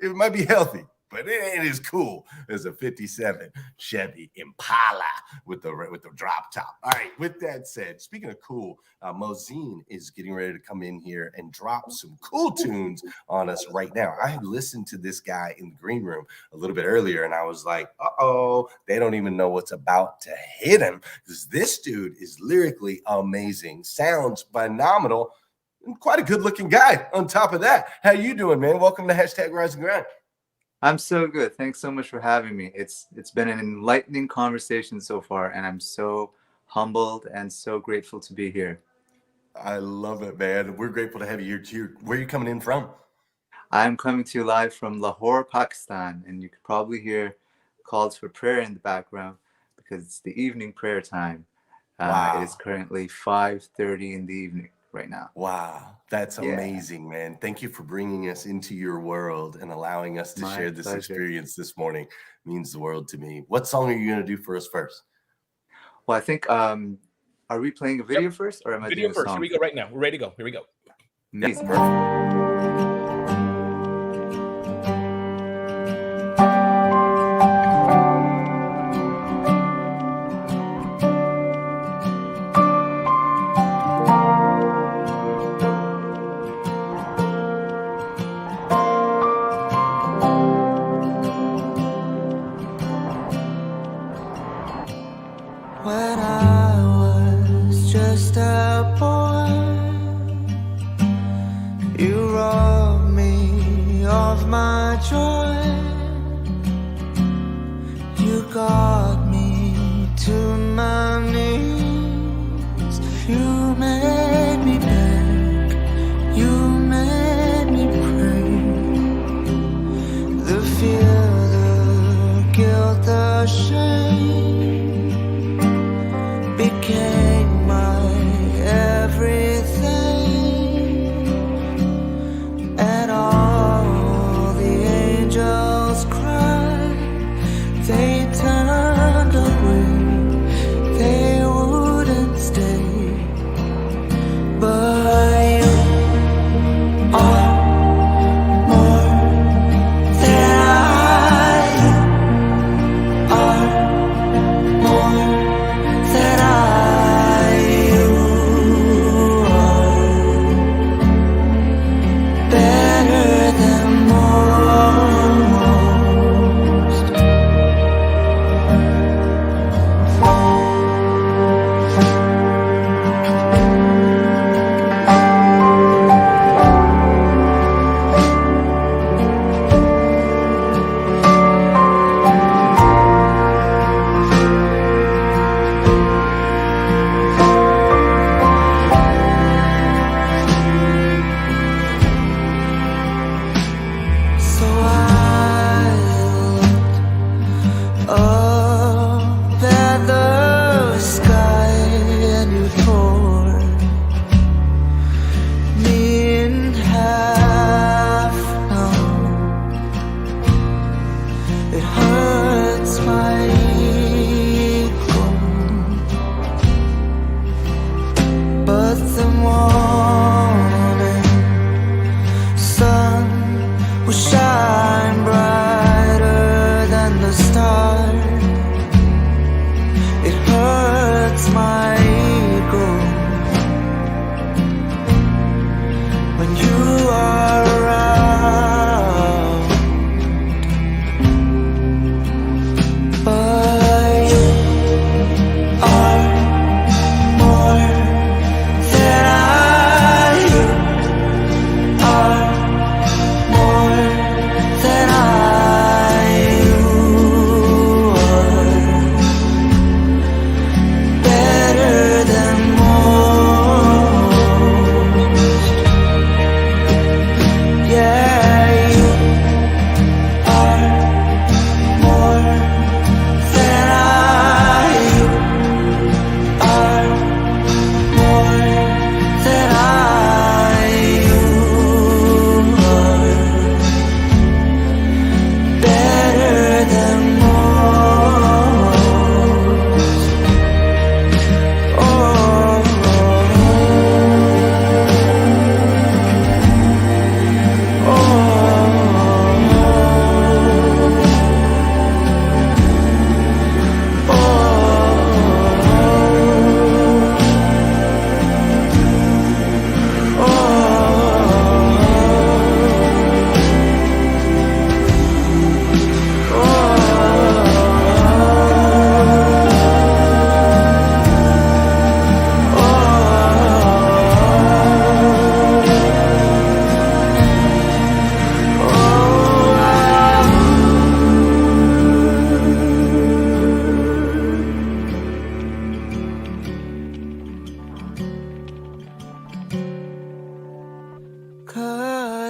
it might be healthy, but it ain't as cool as a 57 Chevy Impala with the drop top. All right, with that said, speaking of cool, Mozine is getting ready to come in here and drop some cool tunes on us right now. I had listened to this guy in the green room a little bit earlier, and I was like, uh-oh, they don't even know what's about to hit him, because this dude is lyrically amazing, sounds phenomenal, and quite a good-looking guy on top of that. How you doing, man? Welcome to Hashtag Rise and Grind. I'm so good. Thanks so much for having me. It's been an enlightening conversation so far, and I'm so humbled and so grateful to be here. I love it, man. We're grateful to have you here. Where are you coming in from? I'm coming to you live from Lahore, Pakistan, and you could probably hear calls for prayer in the background because it's the evening prayer time. Wow. It is currently 5:30 in the evening right now. Wow, that's amazing, man. Thank you for bringing us into your world and allowing us to My share this pleasure. experience this morning. It means the world to me. What song are you going to do for us first? Well, I think, are we playing a video first, or am I Video doing a first. song? Here we go right now. We're ready to go. Here we go. Amazing. When I was just a boy, you robbed me of my joy. You got me to my knees. You made me beg, you made me pray. The fear, the guilt, the shame became my everything, and all the angels cried, they turned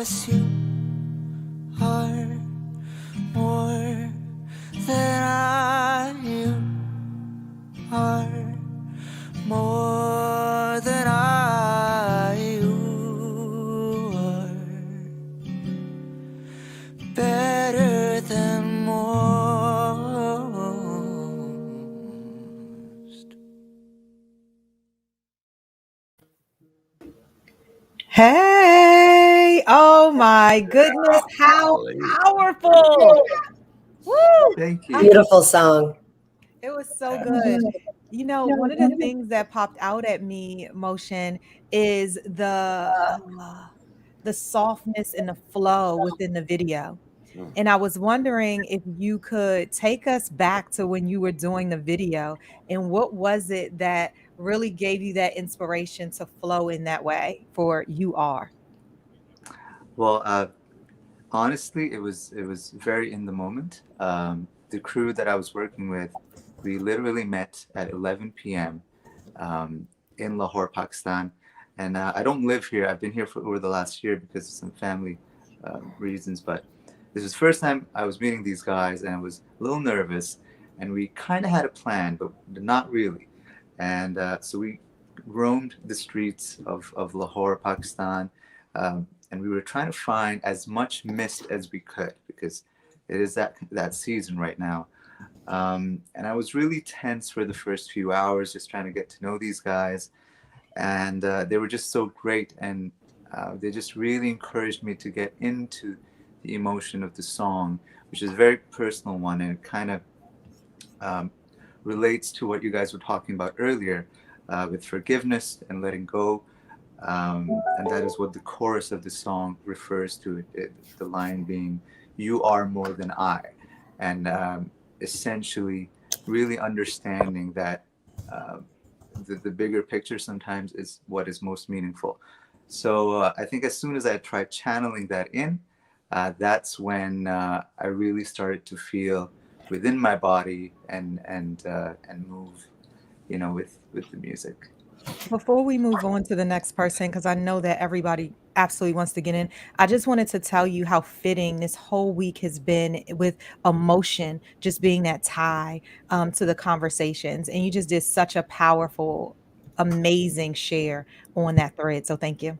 'cause you are more than I. You are more than I. You are better than most. Hey, oh my goodness, how powerful. Woo! Thank you. Beautiful song. It was so good. You know, one of the things that popped out at me, Motion, is the softness and the flow within the video. Mm. And I was wondering if you could take us back to when you were doing the video and what was it that really gave you that inspiration to flow in that way for You Are? Well, honestly, it was very in the moment. The crew that I was working with, we literally met at 11 p.m. In Lahore, Pakistan. And I don't live here. I've been here for over the last year because of some family reasons. But this was the first time I was meeting these guys, and I was a little nervous. And we kind of had a plan, but not really. And so we roamed the streets of Lahore, Pakistan. And we were trying to find as much mist as we could because it is that season right now. And I was really tense for the first few hours, just trying to get to know these guys. And they were just so great. And they just really encouraged me to get into the emotion of the song, which is a very personal one. And it kind of relates to what you guys were talking about earlier with forgiveness and letting go. And that is what the chorus of the song refers to, the line being, "You are more than I." And essentially really understanding that the bigger picture sometimes is what is most meaningful. So I think as soon as I tried channeling that in, that's when I really started to feel within my body and move, with the music. Before we move on to the next person, because I know that everybody absolutely wants to get in, I just wanted to tell you how fitting this whole week has been with emotion, just being that tie to the conversations. And you just did such a powerful, amazing share on that thread. So thank you.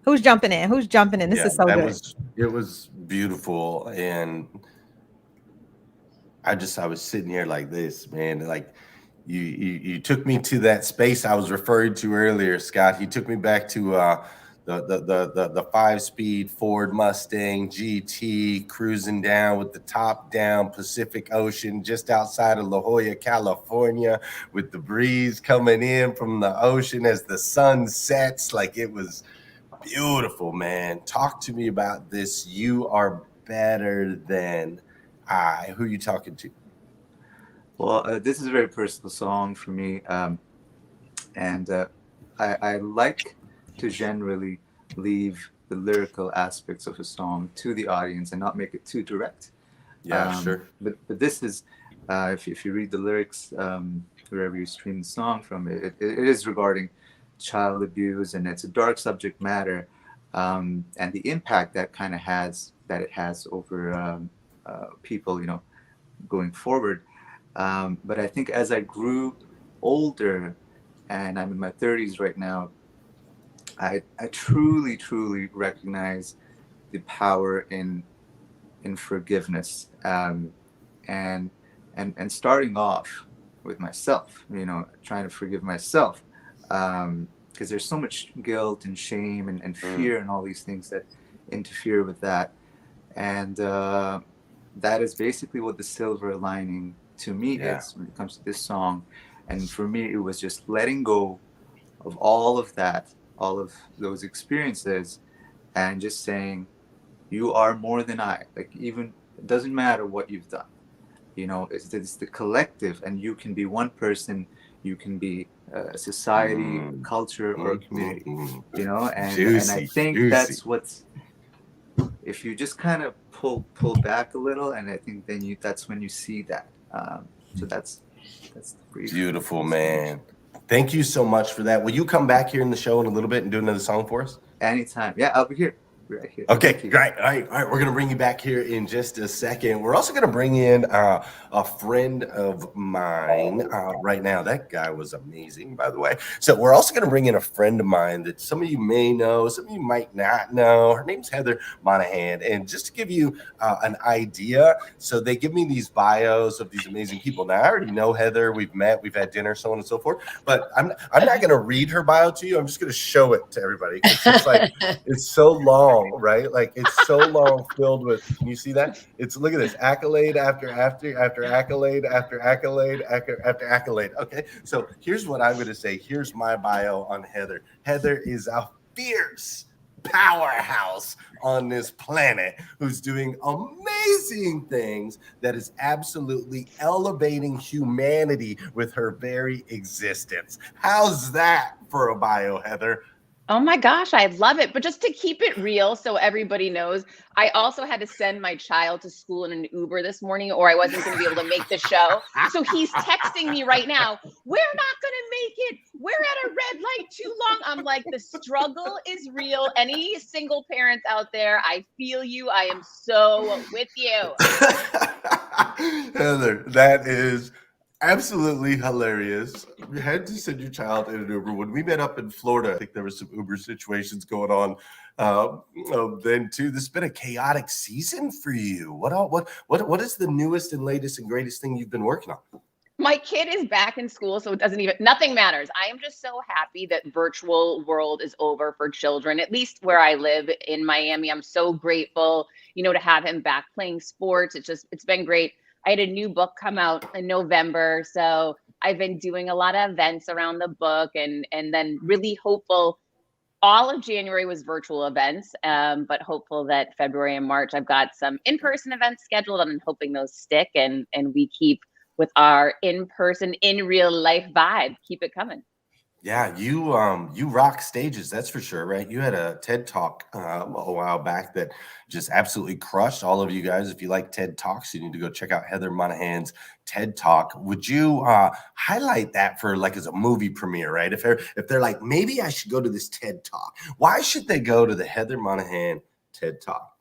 Who's jumping in? Who's jumping in? This Yeah, is so good. it was beautiful. And I was sitting here like this, man. Like you took me to that space I was referring to earlier, Scott. You took me back to the 5-speed Ford Mustang GT cruising down with the top down Pacific Ocean just outside of La Jolla, California, with the breeze coming in from the ocean as the sun sets. Like, it was beautiful, man. Talk to me about this. You are better than I. Who are you talking to? Well, this is a very personal song for me. And I like to generally leave the lyrical aspects of a song to the audience and not make it too direct. Yeah, sure. But this is, if you read the lyrics, wherever you stream the song from, it is regarding child abuse, and it's a dark subject matter, and the impact that it has over people, going forward. But I think as I grew older, and I'm in my 30s right now, I truly, truly recognize the power in forgiveness, and starting off with myself, trying to forgive myself, because there's so much guilt and shame and fear and all these things that interfere with that. And that is basically what the silver lining to me is when it comes to this song. And for me, it was just letting go of all of that, all of those experiences, and just saying, you are more than I. Like, even, it doesn't matter what you've done. It's the collective, and you can be one person, you can be a society, a culture, or a community, and I think that's what's, if you just kind of pull back a little, and I think then that's when you see that. So that's beautiful, man. Thank you so much for that. Will you come back here in the show in a little bit and do another song for us? Anytime. Yeah, I'll be here. right here. Okay, Thank you. great. All right. We're going to bring you back here in just a second. We're also going to bring in a friend of mine right now. That guy was amazing, by the way. So we're also going to bring in a friend of mine that some of you may know, some of you might not know. Her name's Heather Monahan. And just to give you an idea, so they give me these bios of these amazing people. Now, I already know Heather. We've met, we've had dinner, so on and so forth. But I'm not going to read her bio to you. I'm just going to show it to everybody. It's like it's so long, right? Like it's so long, filled with. Can you see that? It's look at this accolade after accolade after accolade after accolade. Okay, so here's what I'm going to say. Here's my bio on Heather. Heather is a fierce powerhouse on this planet who's doing amazing things that is absolutely elevating humanity with her very existence. How's that for a bio, Heather? Oh my gosh, I love it. But just to keep it real so everybody knows, I also had to send my child to school in an Uber this morning or I wasn't going to be able to make the show. So he's texting me right now, we're not going to make it. We're at a red light too long. I'm like, the struggle is real. Any single parents out there, I feel you. I am so with you. Heather, that is absolutely hilarious. You had to send your child in an Uber. When we met up in Florida, I think there was some Uber situations going on then too. This has been a chaotic season for you. What is the newest and latest and greatest thing you've been working on? My kid is back in school, so it doesn't even, nothing matters. I am just so happy that virtual world is over for children, at least where I live in Miami. I'm so grateful, to have him back playing sports. It's been great. I had a new book come out in November, so I've been doing a lot of events around the book and then really hopeful. All of January was virtual events, but hopeful that February and March, I've got some in-person events scheduled and I'm hoping those stick and we keep with our in-person, in real life vibe. Keep it coming. Yeah, you rock stages, that's for sure, right? You had a TED Talk a while back that just absolutely crushed all of you guys. If you like TED Talks, you need to go check out Heather Monahan's TED Talk. Would you highlight that for like as a movie premiere, right? If they're like, maybe I should go to this TED Talk, why should they go to the Heather Monahan TED Talk?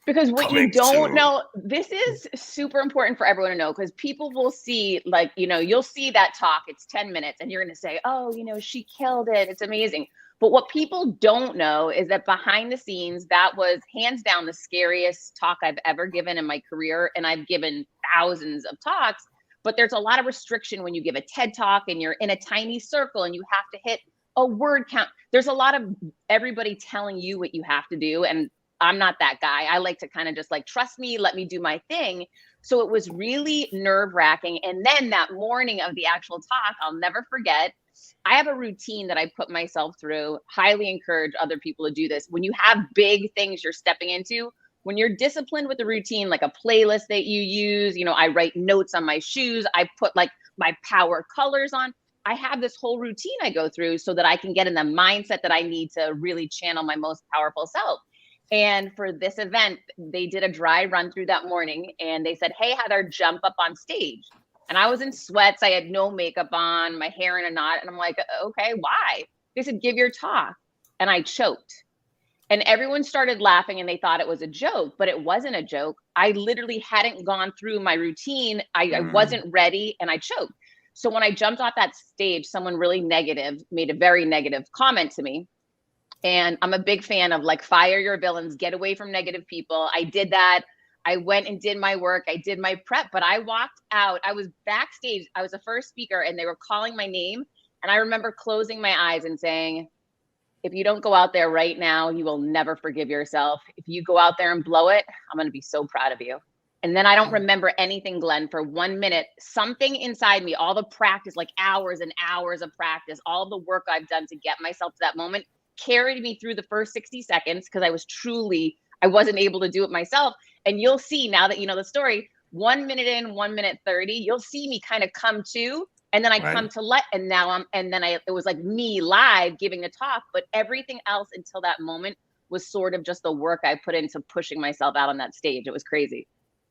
Because what you don't know, this is super important for everyone to know, because people will see, like, you'll see that talk, it's 10 minutes, and you're going to say, oh, she killed it. It's amazing. But what people don't know is that behind the scenes, that was hands down the scariest talk I've ever given in my career. And I've given thousands of talks, but there's a lot of restriction when you give a TED Talk and you're in a tiny circle and you have to hit a word count. There's a lot of everybody telling you what you have to do. And I'm not that guy. I like to kind of just like, trust me, let me do my thing. So it was really nerve wracking. And then that morning of the actual talk, I'll never forget, I have a routine that I put myself through, highly encourage other people to do this. When you have big things you're stepping into, when you're disciplined with the routine, like a playlist that you use, I write notes on my shoes, I put like my power colors on. I have this whole routine I go through so that I can get in the mindset that I need to really channel my most powerful self. And for this event, they did a dry run through that morning and they said, hey, Heather, jump up on stage. And I was in sweats. I had no makeup on, my hair in a knot. And I'm like, okay, why? They said, give your talk. And I choked. And everyone started laughing and they thought it was a joke, but it wasn't a joke. I literally hadn't gone through my routine. I wasn't ready and I choked. So when I jumped off that stage, someone really negative made a very negative comment to me. And I'm a big fan of like, fire your villains, get away from negative people. I did that. I went and did my work. I did my prep, but I walked out. I was backstage. I was the first speaker and they were calling my name. And I remember closing my eyes and saying, if you don't go out there right now, you will never forgive yourself. If you go out there and blow it, I'm going to be so proud of you. And then I don't remember anything, Glenn, for 1 minute. Something inside me, all the practice, like hours and hours of practice, all the work I've done to get myself to that moment carried me through the first 60 seconds because I wasn't able to do it myself. And you'll see now that you know the story, 1 minute in, 1 minute 30, you'll see me kind of come to, and then I come to let, and now it was like me live giving the talk, but everything else until that moment was sort of just the work I put into pushing myself out on that stage. It was crazy.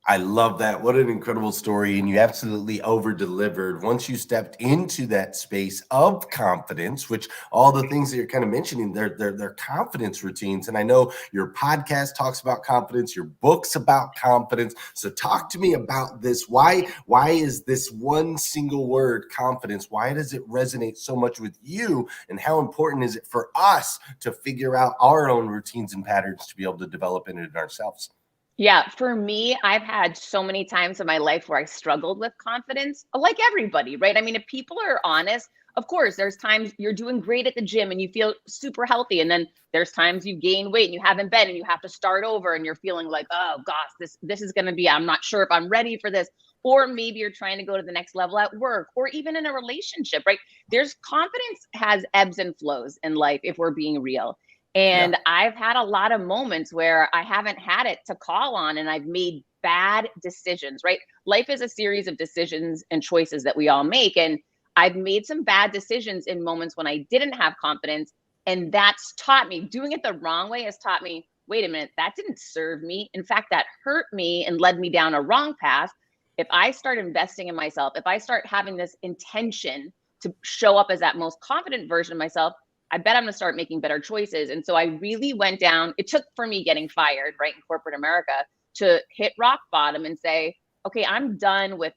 I love that. What an incredible story. And you absolutely over delivered once you stepped into that space of confidence, which all the things that you're kind of mentioning, they're confidence routines. And I know your podcast talks about confidence, your book's about confidence. So talk to me about this. Why is this one single word, confidence? Why does it resonate so much with you? And how important is it for us to figure out our own routines and patterns to be able to develop in it ourselves? Yeah, for me, I've had so many times in my life where I struggled with confidence, like everybody, right? I mean, if people are honest, of course, there's times you're doing great at the gym and you feel super healthy. And then there's times you gain weight and you haven't been and you have to start over and you're feeling like, oh gosh, this is gonna be, I'm not sure if I'm ready for this. Or maybe you're trying to go to the next level at work or even in a relationship, right? There's confidence has ebbs and flows in life if we're being real. And I've had a lot of moments where I haven't had it to call on and I've made bad decisions, right? Life is a series of decisions and choices that we all make. And I've made some bad decisions in moments when I didn't have confidence. And that's taught me doing it the wrong way has taught me, wait a minute, that didn't serve me. In fact, that hurt me and led me down a wrong path. If I start investing in myself, if I start having this intention to show up as that most confident version of myself, I bet I'm going to start making better choices. And so I really went down. It took for me getting fired, right, in corporate America to hit rock bottom and say, okay, I'm done with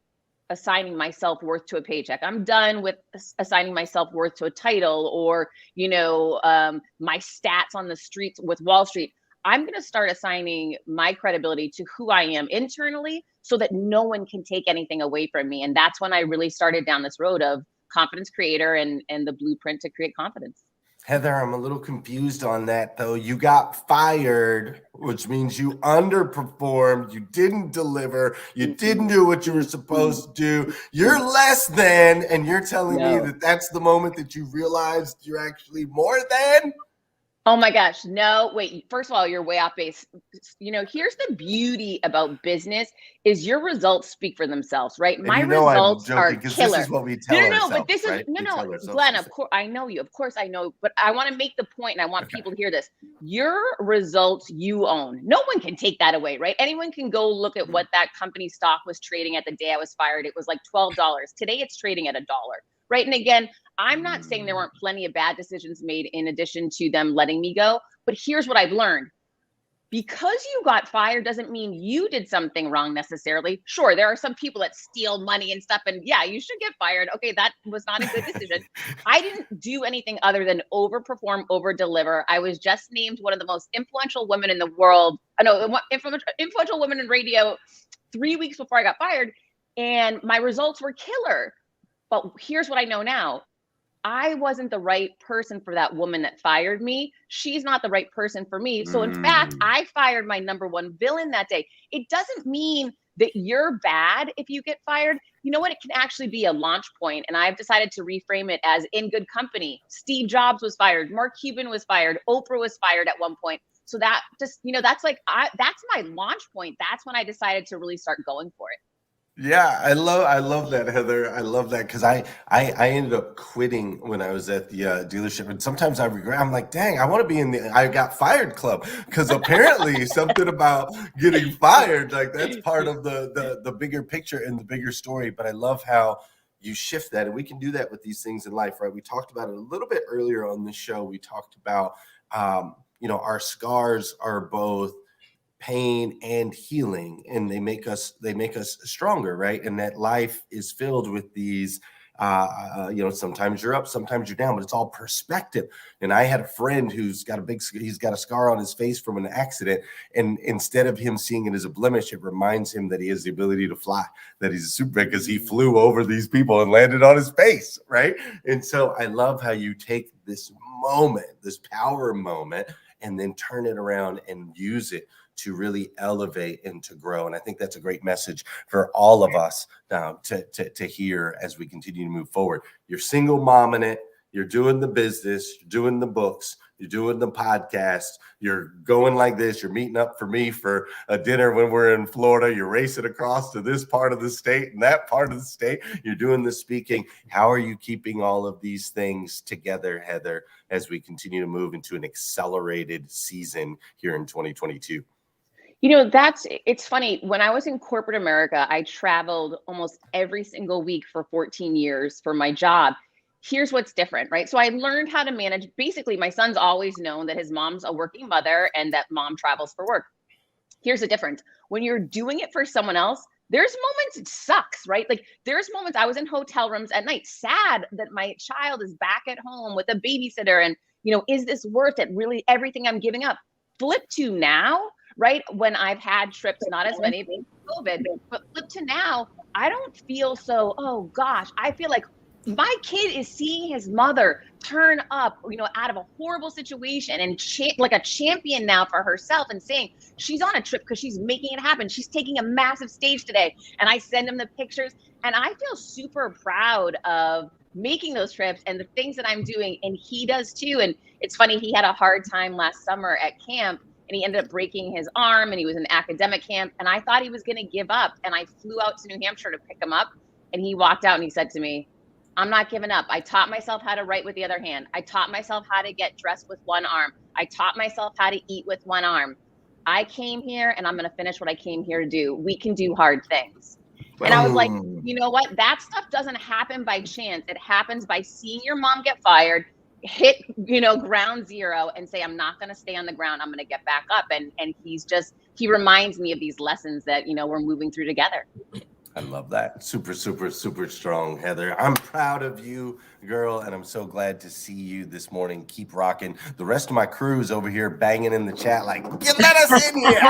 assigning my self-worth to a paycheck. I'm done with assigning my self-worth to a title or, my stats on the streets with Wall Street. I'm going to start assigning my credibility to who I am internally so that no one can take anything away from me. And that's when I really started down this road of confidence creator and the blueprint to create confidence. Heather, I'm a little confused on that, though. You got fired, which means you underperformed, you didn't deliver, you didn't do what you were supposed to do. You're less than, and you're telling me that that's the moment that you realized you're actually more than? Oh my gosh. No, wait. First of all, you're way off base. Here's the beauty about business is your results speak for themselves, right? And My I'm results are joking, 'cause killer. this is what we tell ourselves, But this right? is We tell ourselves Glenn, this. of course, I know you. Of course I know, but I want to make the point and I want people to hear this. Your results you own. No one can take that away, right? Anyone can go look at what that company stock was trading at the day I was fired. It was like $12. Today it's trading at $1. Right. And again, I'm not saying there weren't plenty of bad decisions made in addition to them letting me go. But here's what I've learned. Because you got fired doesn't mean you did something wrong necessarily. Sure, there are some people that steal money and stuff. And yeah, you should get fired. Okay, that was not a good decision. I didn't do anything other than overperform, over deliver. I was just named one of the most influential women in the world. Influential women in radio 3 weeks before I got fired. And my results were killer. But here's what I know now. I wasn't the right person for that woman that fired me. She's not the right person for me. So in fact, I fired my number one villain that day. It doesn't mean that you're bad if you get fired. You know what? It can actually be a launch point. And I've decided to reframe it as in good company. Steve Jobs was fired. Mark Cuban was fired. Oprah was fired at one point. So that just, that's my launch point. That's when I decided to really start going for it. Yeah, I love that, Heather. I love that because I ended up quitting when I was at the dealership, and sometimes I regret. I'm like, dang, I want to be in the I got fired club because apparently something about getting fired, like that's part of the bigger picture and the bigger story. But I love how you shift that, and we can do that with these things in life, right? We talked about it a little bit earlier on the show. We talked about our scars are both pain and healing, and they make us stronger, right? And that life is filled with these sometimes you're up, sometimes you're down, but it's all perspective. And I had a friend he's got a scar on his face from an accident, and instead of him seeing it as a blemish, it reminds him that he has the ability to fly, that he's a superman because he flew over these people and landed on his face, right? And so I love how you take this moment, this power moment, and then turn it around and use it to really elevate and to grow. And I think that's a great message for all of us now to hear as we continue to move forward. You're single mom in it. You're doing the business. You're doing the books. You're doing the podcast. You're going like this. You're meeting up for me for a dinner when we're in Florida. You're racing across to this part of the state and that part of the state. You're doing the speaking. How are you keeping all of these things together, Heather, as we continue to move into an accelerated season here in 2022? It's funny. When I was in corporate America, I traveled almost every single week for 14 years for my job. Here's what's different, right? So I learned how to manage. Basically, my son's always known that his mom's a working mother and that mom travels for work. Here's the difference. When you're doing it for someone else, there's moments it sucks, right? Like there's moments I was in hotel rooms at night, sad that my child is back at home with a babysitter. And, is this worth it? Really, everything I'm giving up. Flip to now, right? When I've had trips, not as many because of COVID, but flip to now, I don't feel so, oh gosh, I feel like my kid is seeing his mother turn up, out of a horrible situation and like a champion now for herself and saying she's on a trip because she's making it happen. She's taking a massive stage today. And I send him the pictures and I feel super proud of making those trips and the things that I'm doing. And he does too. And it's funny, he had a hard time last summer at camp and he ended up breaking his arm and he was in academic camp. And I thought he was going to give up. And I flew out to New Hampshire to pick him up. And he walked out and he said to me, I'm not giving up. I taught myself how to write with the other hand. I taught myself how to get dressed with one arm. I taught myself how to eat with one arm. I came here and I'm going to finish what I came here to do. We can do hard things. And I was like, you know what? That stuff doesn't happen by chance. It happens by seeing your mom get fired, hit, ground zero and say, I'm not going to stay on the ground. I'm going to get back up. And he reminds me of these lessons that, we're moving through together. I love that. Super, super, super strong, Heather. I'm proud of you, girl, and I'm so glad to see you this morning. Keep rocking. The rest of my crew is over here banging in the chat like, let us in here.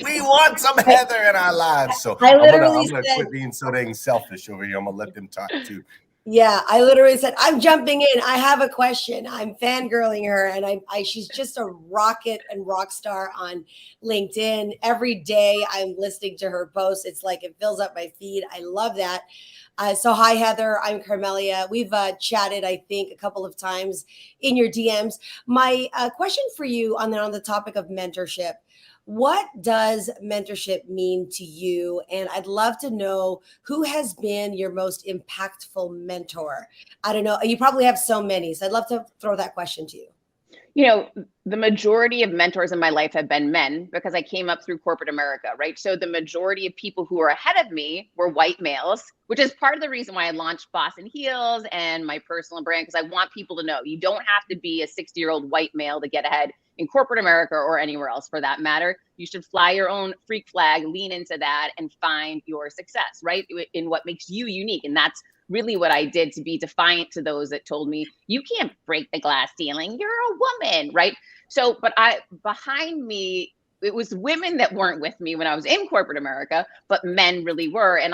We want some Heather in our lives. So I'm gonna quit being so dang selfish over here. I'm going to let them talk too. Yeah, I literally said, I'm jumping in. I have a question. I'm fangirling her, and she's just a rocket and rock star on LinkedIn. Every day I'm listening to her posts. It's like it fills up my feed. I love that. So hi, Heather. I'm Carmelia. We've chatted, I think, a couple of times in your DMs. My question for you on the topic of mentorship. What does mentorship mean to you? And I'd love to know who has been your most impactful mentor. I don't know. You probably have so many. So I'd love to throw that question to you. The majority of mentors in my life have been men because I came up through corporate America, right? So the majority of people who are ahead of me were white males, which is part of the reason why I launched Boston Heels and my personal brand, because I want people to know you don't have to be a 60-year-old white male to get ahead in corporate America or anywhere else for that matter. You should fly your own freak flag, lean into that and find your success, right? In what makes you unique. And that's really what I did to be defiant to those that told me, you can't break the glass ceiling. You're a woman, right? So, but behind me, it was women that weren't with me when I was in corporate America, but men really were. And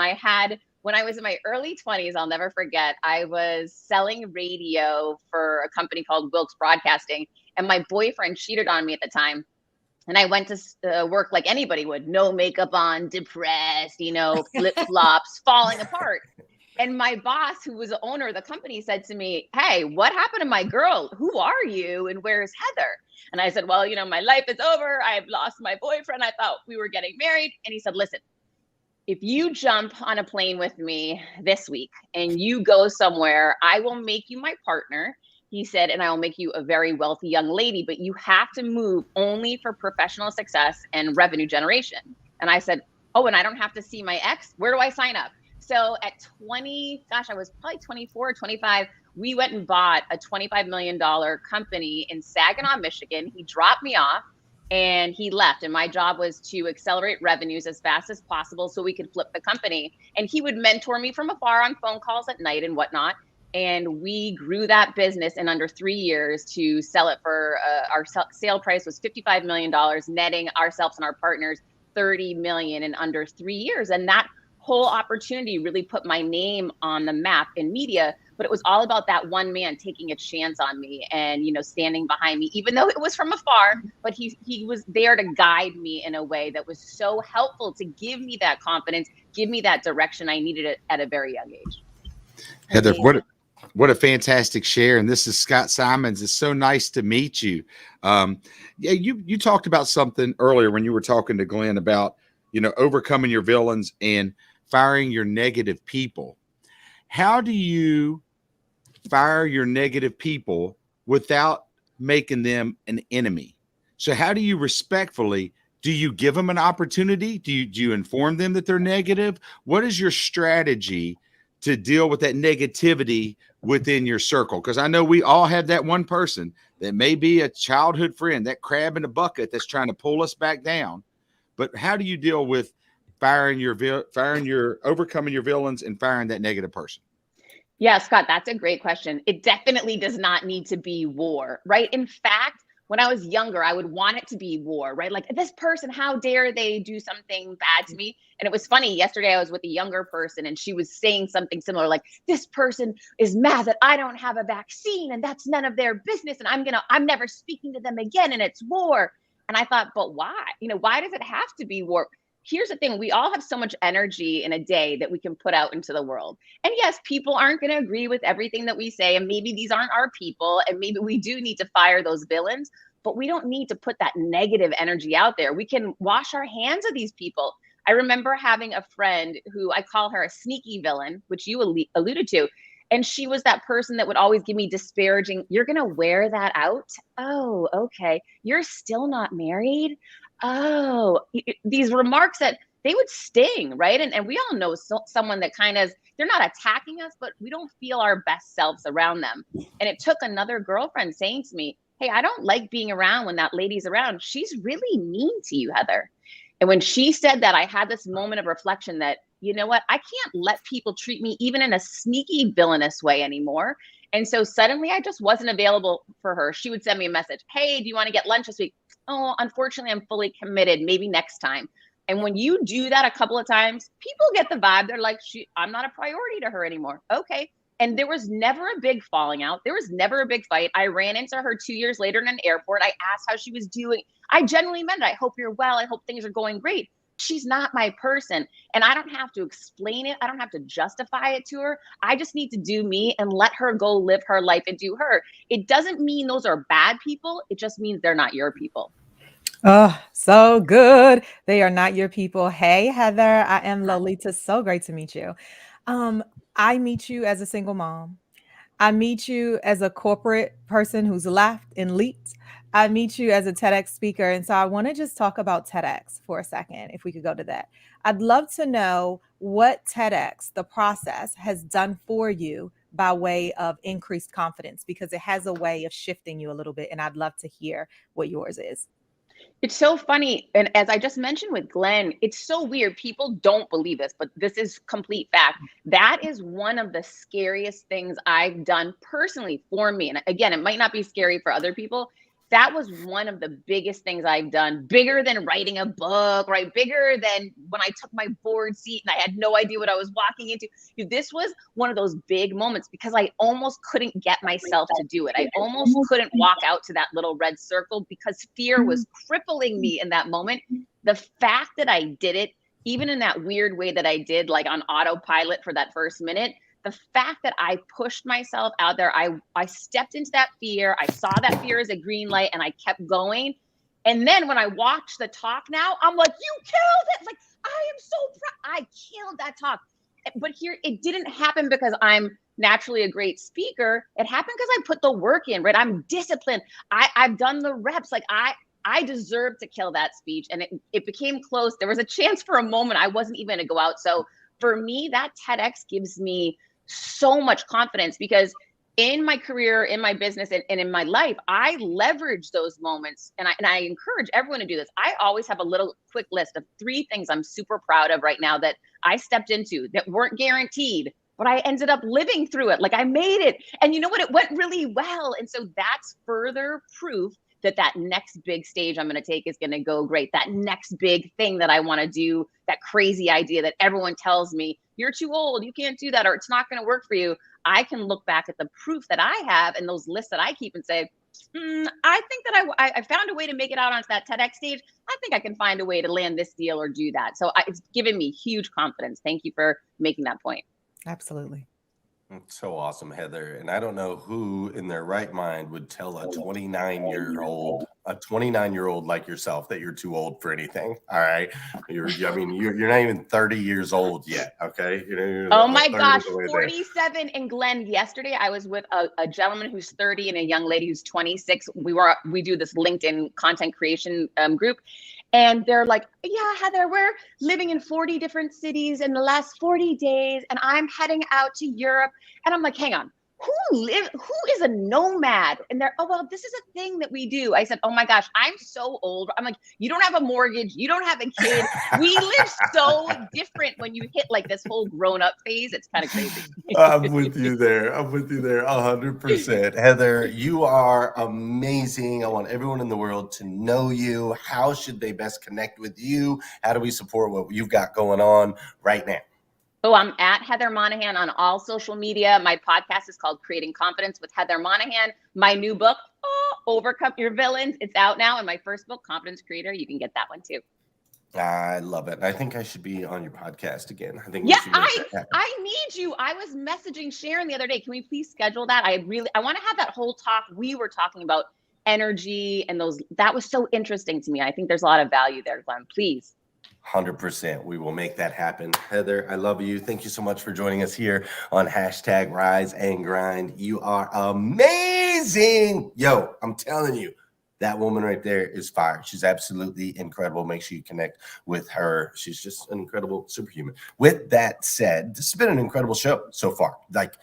when I was in my early 20s, I'll never forget, I was selling radio for a company called Wilkes Broadcasting, and my boyfriend cheated on me at the time. And I went to work like anybody would, no makeup on, depressed, flip-flops, falling apart. And my boss, who was the owner of the company, said to me, hey, what happened to my girl? Who are you? And where's Heather? And I said, well, my life is over. I've lost my boyfriend. I thought we were getting married. And he said, listen, if you jump on a plane with me this week and you go somewhere, I will make you my partner. He said, and I will make you a very wealthy young lady, but you have to move only for professional success and revenue generation. And I said, oh, and I don't have to see my ex? Where do I sign up? So at I was probably 24, 25, we went and bought a $25 million company in Saginaw, Michigan. He dropped me off and he left. And my job was to accelerate revenues as fast as possible so we could flip the company. And he would mentor me from afar on phone calls at night and whatnot. And we grew that business in under 3 years to sell it for our sale price was $55 million, netting ourselves and our partners $30 million in under 3 years. And that whole opportunity really put my name on the map in media, but it was all about that one man taking a chance on me and, standing behind me, even though it was from afar, but he was there to guide me in a way that was so helpful to give me that confidence, give me that direction I needed at a very young age. Heather, what a fantastic share. And this is Scott Simons. It's so nice to meet you. You talked about something earlier when you were talking to Glenn about, overcoming your villains and firing your negative people. How do you fire your negative people without making them an enemy? So how do you respectfully Do you give them an opportunity? Do you inform them that they're negative? What is your strategy to deal with that negativity within your circle? Because I know we all have that one person that may be a childhood friend, that crab in the bucket that's trying to pull us back down. But how do you deal with overcoming your villains and firing that negative person? Yeah, Scott, that's a great question. It definitely does not need to be war, right? In fact, when I was younger, I would want it to be war, right? Like, this person, how dare they do something bad to me? And it was funny. Yesterday, I was with a younger person and she was saying something similar, like, this person is mad that I don't have a vaccine and that's none of their business. And I'm never speaking to them again. And it's war. And I thought, but why? Why does it have to be war? Here's the thing. We all have so much energy in a day that we can put out into the world. And yes, people aren't going to agree with everything that we say. And maybe these aren't our people. And maybe we do need to fire those villains, but we don't need to put that negative energy out there. We can wash our hands of these people. I remember having a friend who, I call her a sneaky villain, which you alluded to. And she was that person that would always give me disparaging, you're going to wear that out? Oh, okay. You're still not married? Oh, these remarks that they would sting, right? And we all know someone that kind of, they're not attacking us, but we don't feel our best selves around them. And it took another girlfriend saying to me, hey, I don't like being around when that lady's around. She's really mean to you, Heather. And when she said that, I had this moment of reflection that, you know what, I can't let people treat me even in a sneaky villainous way anymore. And so suddenly I just wasn't available for her. She would send me a message. Hey, do you want to get lunch this week? Oh, unfortunately, I'm fully committed. Maybe next time. And when you do that a couple of times, people get the vibe. They're like, I'm not a priority to her anymore. Okay. And there was never a big falling out. There was never a big fight. I ran into her 2 years later in an airport. I asked how she was doing. I genuinely meant it. I hope you're well. I hope things are going great. She's not my person. And I don't have to explain it. I don't have to justify it to her. I just need to do me and let her go live her life and do her. It doesn't mean those are bad people. It just means they're not your people. Oh, so good. They are not your people. Hey, Heather, I am Lolita. So great to meet you. I meet you as a single mom. I meet you as a corporate person who's left and leaped. I meet you as a TEDx speaker. And so I want to just talk about TEDx for a second, if we could go to that. I'd love to know what TEDx, the process, has done for you by way of increased confidence, because it has a way of shifting you a little bit. And I'd love to hear what yours is. It's so funny. And as I just mentioned with Glenn, it's so weird. People don't believe this, but this is complete fact. That is one of the scariest things I've done personally for me. And again, it might not be scary for other people. That was one of the biggest things I've done, bigger than writing a book, right? Bigger than when I took my board seat and I had no idea what I was walking into. This was one of those big moments because I almost couldn't get myself to do it. I almost couldn't walk out to that little red circle because fear was crippling me in that moment. The fact that I did it, even in that weird way that I did, like on autopilot for that first minute, the fact that I pushed myself out there, I stepped into that fear. I saw that fear as a green light and I kept going. And then when I watch the talk now, I'm like, you killed it. Like, I am so proud. I killed that talk. But here, it didn't happen because I'm naturally a great speaker. It happened because I put the work in, right? I'm disciplined. I've done the reps. Like I deserved to kill that speech. And it became close. There was a chance for a moment I wasn't even gonna go out. So for me, that TEDx gives me so much confidence because in my career, in my business, and in my life, I leverage those moments. And I encourage everyone to do this. I always have a little quick list of 3 things I'm super proud of right now that I stepped into that weren't guaranteed, but I ended up living through it. Like I made it. And you know what? It went really well. And so that's further proof that next big stage I'm going to take is going to go great. That next big thing that I want to do, that crazy idea that everyone tells me, you're too old, you can't do that, or it's not going to work for you. I can look back at the proof that I have and those lists that I keep and say, I think that I found a way to make it out onto that TEDx stage. I think I can find a way to land this deal or do that. So it's given me huge confidence. Thank you for making that point. Absolutely. It's so awesome, Heather. And I don't know who in their right mind would tell a 29-year-old like yourself that you're too old for anything. All right. You're not even 30 years old yet. Okay. You're oh my gosh, 47. There. And Glenn, yesterday I was with a gentleman who's 30 and a young lady who's 26. We do this LinkedIn content creation group. And they're like, yeah, Heather, we're living in 40 different cities in the last 40 days, and I'm heading out to Europe. And I'm like, hang on, who is a nomad? And they're, oh, well, this is a thing that we do. I said, oh my gosh, I'm so old. I'm like, you don't have a mortgage. You don't have a kid. We live so different when you hit like this whole grown up phase. It's kind of crazy. I'm with you there. 100%. Heather, you are amazing. I want everyone in the world to know you. How should they best connect with you? How do we support what you've got going on right now? Oh, I'm at Heather Monahan on all social media. My podcast is called Creating Confidence with Heather Monahan. My new book, Overcome Your Villains, it's out now. And my first book, Confidence Creator, you can get that one too. I love it. I think I should be on your podcast again. I think I need you. I was messaging Sharon the other day. Can we please schedule that? I want to have that whole talk. We were talking about energy and that was so interesting to me. I think there's a lot of value there, Glenn. Please. 100%. We will make that happen. Heather, I love you. Thank you so much for joining us here on #Rise and Grind. You are amazing. Yo, I'm telling you, that woman right there is fire. She's absolutely incredible. Make sure you connect with her. She's just an incredible superhuman. With that said, this has been an incredible show so far. Like,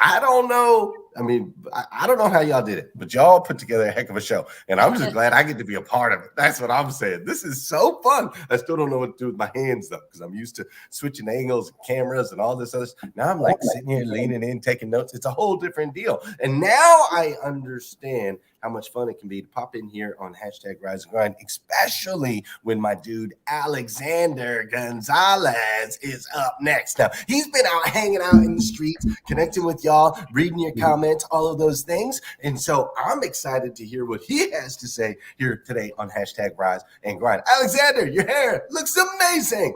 I don't know. I mean, I don't know how y'all did it, but y'all put together a heck of a show. And I'm just glad I get to be a part of it. That's what I'm saying. This is so fun. I still don't know what to do with my hands, though, because I'm used to switching angles and cameras and all this other stuff. Now I'm like sitting here leaning in, taking notes. It's a whole different deal. And now I understand how much fun it can be to pop in here on #Rise and Grind, especially when my dude Alexander Gonzalez is up next. Now, he's been out hanging out in the streets, connecting with y'all, reading your comments, all of those things. And so I'm excited to hear what he has to say here today on #Rise and Grind. Alexander, your hair looks amazing.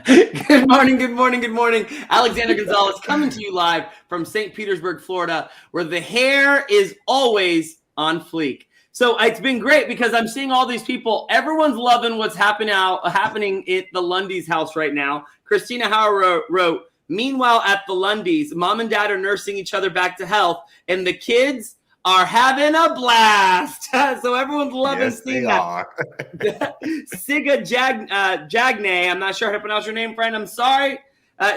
Good morning. Alexander Gonzalez coming to you live from St. Petersburg, Florida, where the hair is always on fleek. So it's been great because I'm seeing all these people. Everyone's loving what's happening at the Lundy's house right now. Christina Howard wrote, meanwhile, at the Lundys, mom and dad are nursing each other back to health, and the kids are having a blast. So everyone's loving seeing that. Siga Jagne, I'm not sure how to pronounce your name, friend. I'm sorry.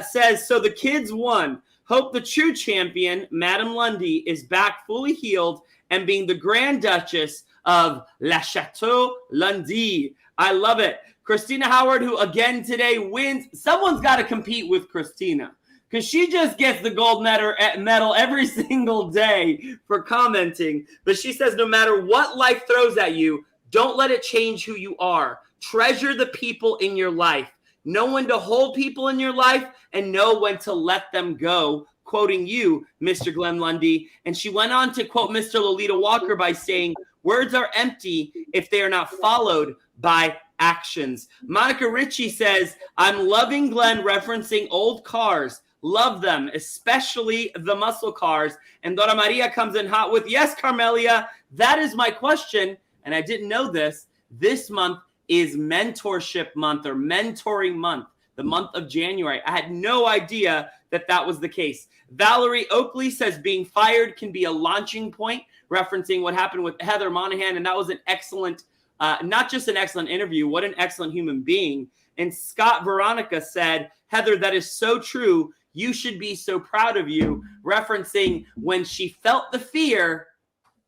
Says, so the kids won. Hope the true champion, Madame Lundy, is back fully healed and being the Grand Duchess of La Chateau Lundy. I love it. Christina Howard, who again today wins. Someone's got to compete with Christina because she just gets the gold medal every single day for commenting. But she says no matter what life throws at you, don't let it change who you are. Treasure the people in your life. Know when to hold people in your life and know when to let them go. Quoting you, Mr. Glenn Lundy. And she went on to quote Mr. Lolita Walker by saying, words are empty if they are not followed by actions. Monica Ritchie says, I'm loving Glenn referencing old cars. Love them, especially the muscle cars. And Dora Maria comes in hot with, yes, Carmelia, that is my question. And I didn't know this. This month is mentorship month or mentoring month, the month of January. I had no idea that was the case. Valerie Oakley says being fired can be a launching point, referencing what happened with Heather Monahan. And that was an excellent, not just an excellent interview, what an excellent human being. And Scott Veronica said, Heather, that is so true. You should be so proud of you, referencing when she felt the fear,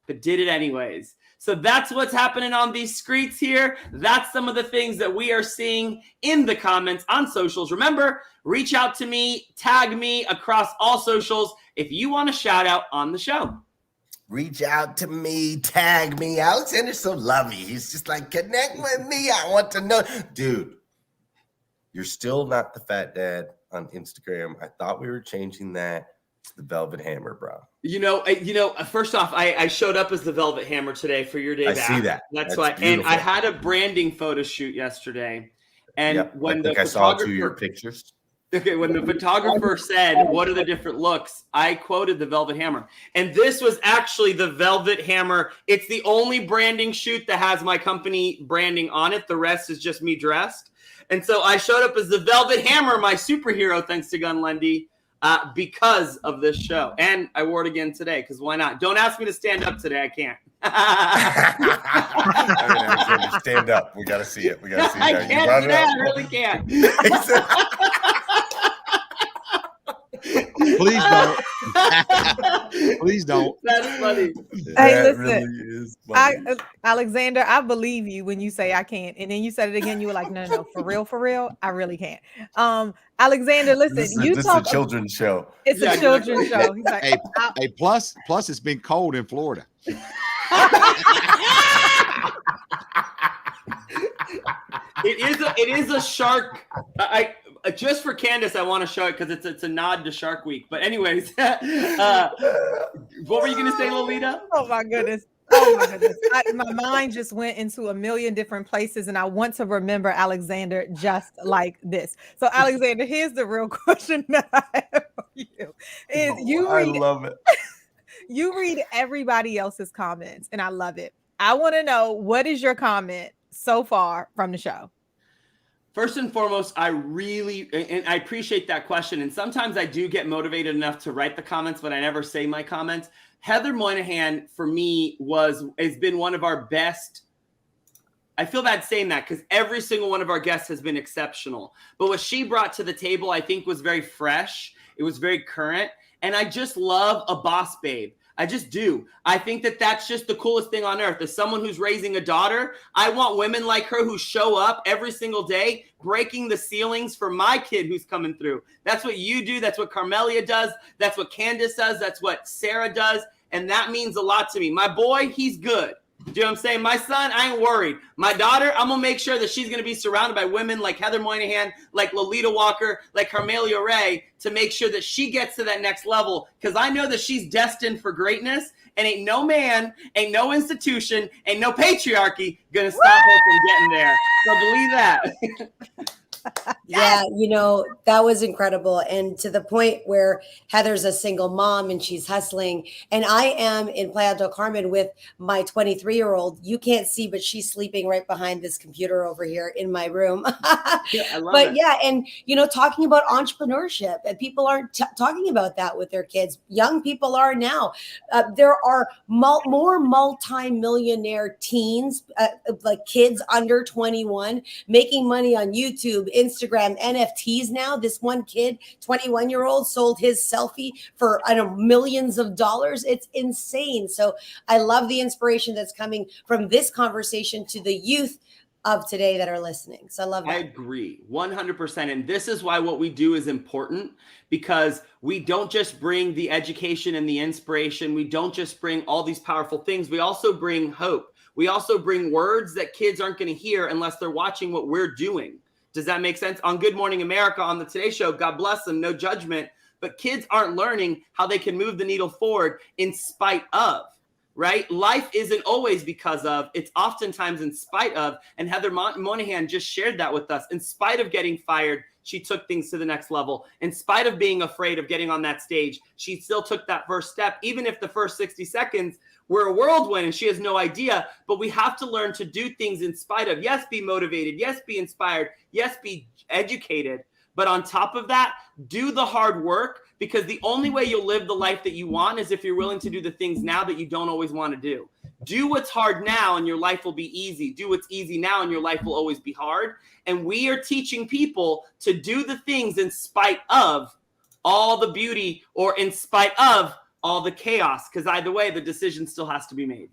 but did it anyways. So that's what's happening on these streets here. That's some of the things that we are seeing in the comments on socials. Remember, reach out to me, tag me across all socials if you want a shout out on the show. Reach out to me, tag me. Alexander's so lovely. He's just like, connect with me. I want to know. Dude, you're still not the fat dad on Instagram. I thought we were changing that to the Velvet Hammer, bro. First off, I showed up as the Velvet Hammer today for your day back. I see that. That's why. Beautiful. And I had a branding photo shoot yesterday. And when I saw two of your pictures. Okay, when the photographer said, what are the different looks? I quoted the Velvet Hammer. And this was actually the Velvet Hammer. It's the only branding shoot that has my company branding on it. The rest is just me dressed. And so I showed up as the Velvet Hammer, my superhero, thanks to Gun Lundy. because of this show. And I wore it again today because why not? Don't ask me to stand up today. I can't. Alexander, stand up. We got to see it. We got to see it. I can't today. I really can't. Please don't. Please don't. That's funny. Hey, That listen, really is funny. Alexander, I believe you when you say I can't, and then you said it again. You were like, no, for real, I really can't. Alexander, listen, this you is talk. a children's show. It's Yeah, a children's show. He's like, Hey, plus it's been cold in Florida. It is a shark. I just for Candace, I want to show it because it's a nod to Shark Week. But anyways, what were you gonna say, Lolita? oh my goodness. Oh my goodness. My mind just went into a million different places, and I want to remember Alexander just like this. So, Alexander, here's the real question that I have for you. Is I love it. you read everybody else's comments, and I love it. I want to know, what is your comment so far from the show? First and foremost, I appreciate that question. And sometimes I do get motivated enough to write the comments, but I never say my comments. Heather Moynihan, for me, has been one of our best. I feel bad saying that because every single one of our guests has been exceptional. But what she brought to the table, I think, was very fresh. It was very current. And I just love a boss babe. I just do. I think that that's just the coolest thing on earth. As someone who's raising a daughter, I want women like her who show up every single day, breaking the ceilings for my kid who's coming through. That's what you do. That's what Carmelia does. That's what Candace does. That's what Sarah does. And that means a lot to me. My boy, he's good. Do you know what I'm saying? My son, I ain't worried. My daughter, I'm going to make sure that she's going to be surrounded by women like Heather Moynihan, like Lolita Walker, like Carmelia Ray, to make sure that she gets to that next level. Because I know that she's destined for greatness, and ain't no man, ain't no institution, ain't no patriarchy going to stop her from getting there. So believe that. Yeah, that was incredible. And to the point where Heather's a single mom and she's hustling. And I am in Playa del Carmen with my 23-year-old. You can't see, but she's sleeping right behind this computer over here in my room. Yeah, I love but it. yeah, and talking about entrepreneurship, and people aren't talking about that with their kids. Young people are now. There are more multi-millionaire teens, like kids under 21, making money on YouTube, Instagram, NFTs now. This one kid, 21-year-old, sold his selfie for millions of dollars. It's insane. So I love the inspiration that's coming from this conversation to the youth of today that are listening. So I love that. I agree 100%. And this is why what we do is important, because we don't just bring the education and the inspiration. We don't just bring all these powerful things. We also bring hope. We also bring words that kids aren't going to hear unless they're watching what we're doing. Does that make sense? On Good Morning America, on the Today Show, God bless them, no judgment. But kids aren't learning how they can move the needle forward in spite of. Right? Life isn't always because of, it's oftentimes in spite of. And Heather Moynihan just shared that with us. In spite of getting fired, she took things to the next level. In spite of being afraid of getting on that stage, she still took that first step, even if the first 60 seconds were a whirlwind and she has no idea. But we have to learn to do things in spite of. Yes, be motivated. Yes, be inspired. Yes, be educated. But on top of that, do the hard work, because the only way you'll live the life that you want is if you're willing to do the things now that you don't always want to do. Do what's hard now and your life will be easy. Do what's easy now and your life will always be hard. And we are teaching people to do the things in spite of all the beauty or in spite of all the chaos, because either way, the decision still has to be made.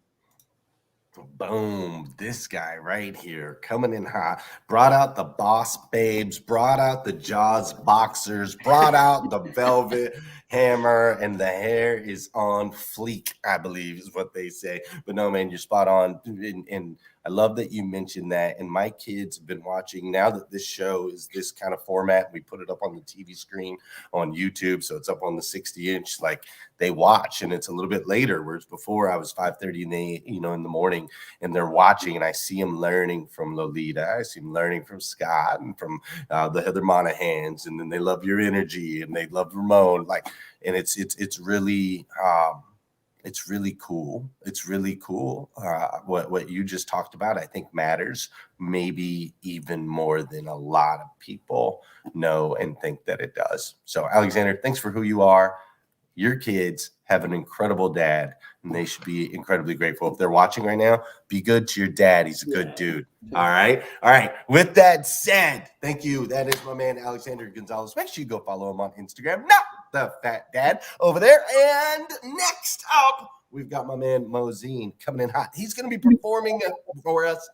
Boom, this guy right here coming in hot, brought out the boss babes, brought out the Jaws boxers, brought out the velvet hammer, and the hair is on fleek, I believe is what they say. But no, man, you're spot on. And I love that you mentioned that. And my kids have been watching, now that this show is this kind of format, we put it up on the TV screen on YouTube, so it's up on the 60-inch, like they watch, and it's a little bit later, whereas before I was 5:30 in the morning, and they're watching, and I see them learning from Lolita, I see them learning from Scott and from the Heather Monahans, and then they love your energy and they love Ramon, and it's really it's really cool. It's really cool. What you just talked about, I think matters maybe even more than a lot of people know and think that it does. So Alexander, thanks for who you are. Your kids have an incredible dad, and they should be incredibly grateful. If they're watching right now, be good to your dad. He's a good dude. All right. All right. With that said, thank you. That is my man, Alexander Gonzalez. Make sure you go follow him on Instagram. Not the fat dad over there. And next up, we've got my man, Mozine, coming in hot. He's going to be performing for us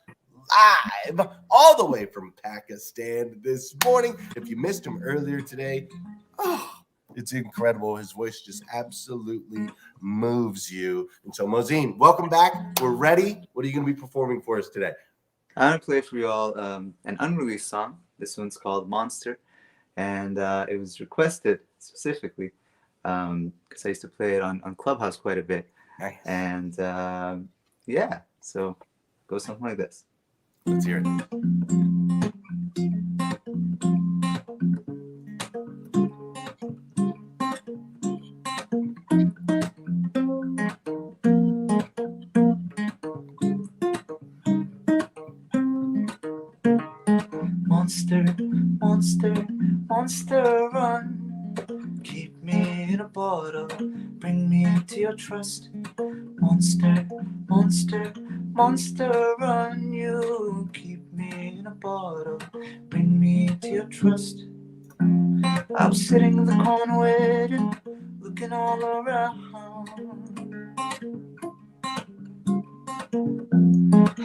live all the way from Pakistan this morning. If you missed him earlier today, it's incredible. His voice just absolutely moves you. And so, Mozine, welcome back. We're ready. What are you going to be performing for us today? I'm going to play for you all an unreleased song. This one's called Monster. And it was requested specifically because I used to play it on Clubhouse quite a bit. Nice. And yeah, so go something like this. Let's hear it. Monster, monster, monster, run. Keep me in a bottle, bring me to your trust. Monster, monster, monster, run. You keep me in a bottle, bring me to your trust. I was sitting in the corner waiting, looking all around.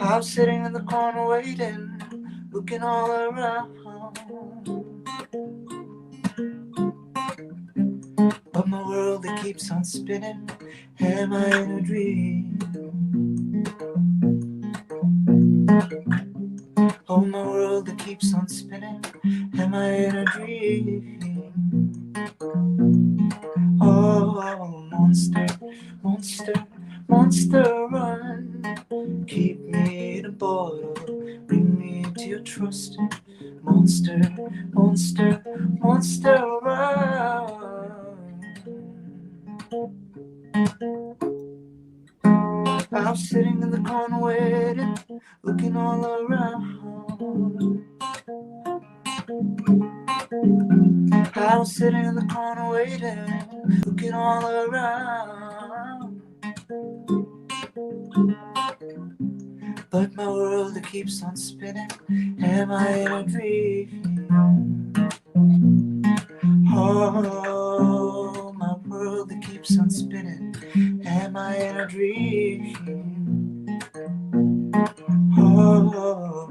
I was sitting in the corner waiting, looking all around. But my world, it keeps on spinning. Am I in a dream? Oh, my world, it keeps on spinning. Am I in a dream? Oh, monster, monster, monster, run. Keep me in a bottle, bring me to your trust. Monster, monster, monster, run. I'm sitting in the corner waiting, looking all around. I was sitting in the corner waiting, looking all around. But my world, it keeps on spinning. Am I in a dream? Oh, my world, it keeps on spinning. Am I in a dream? Oh.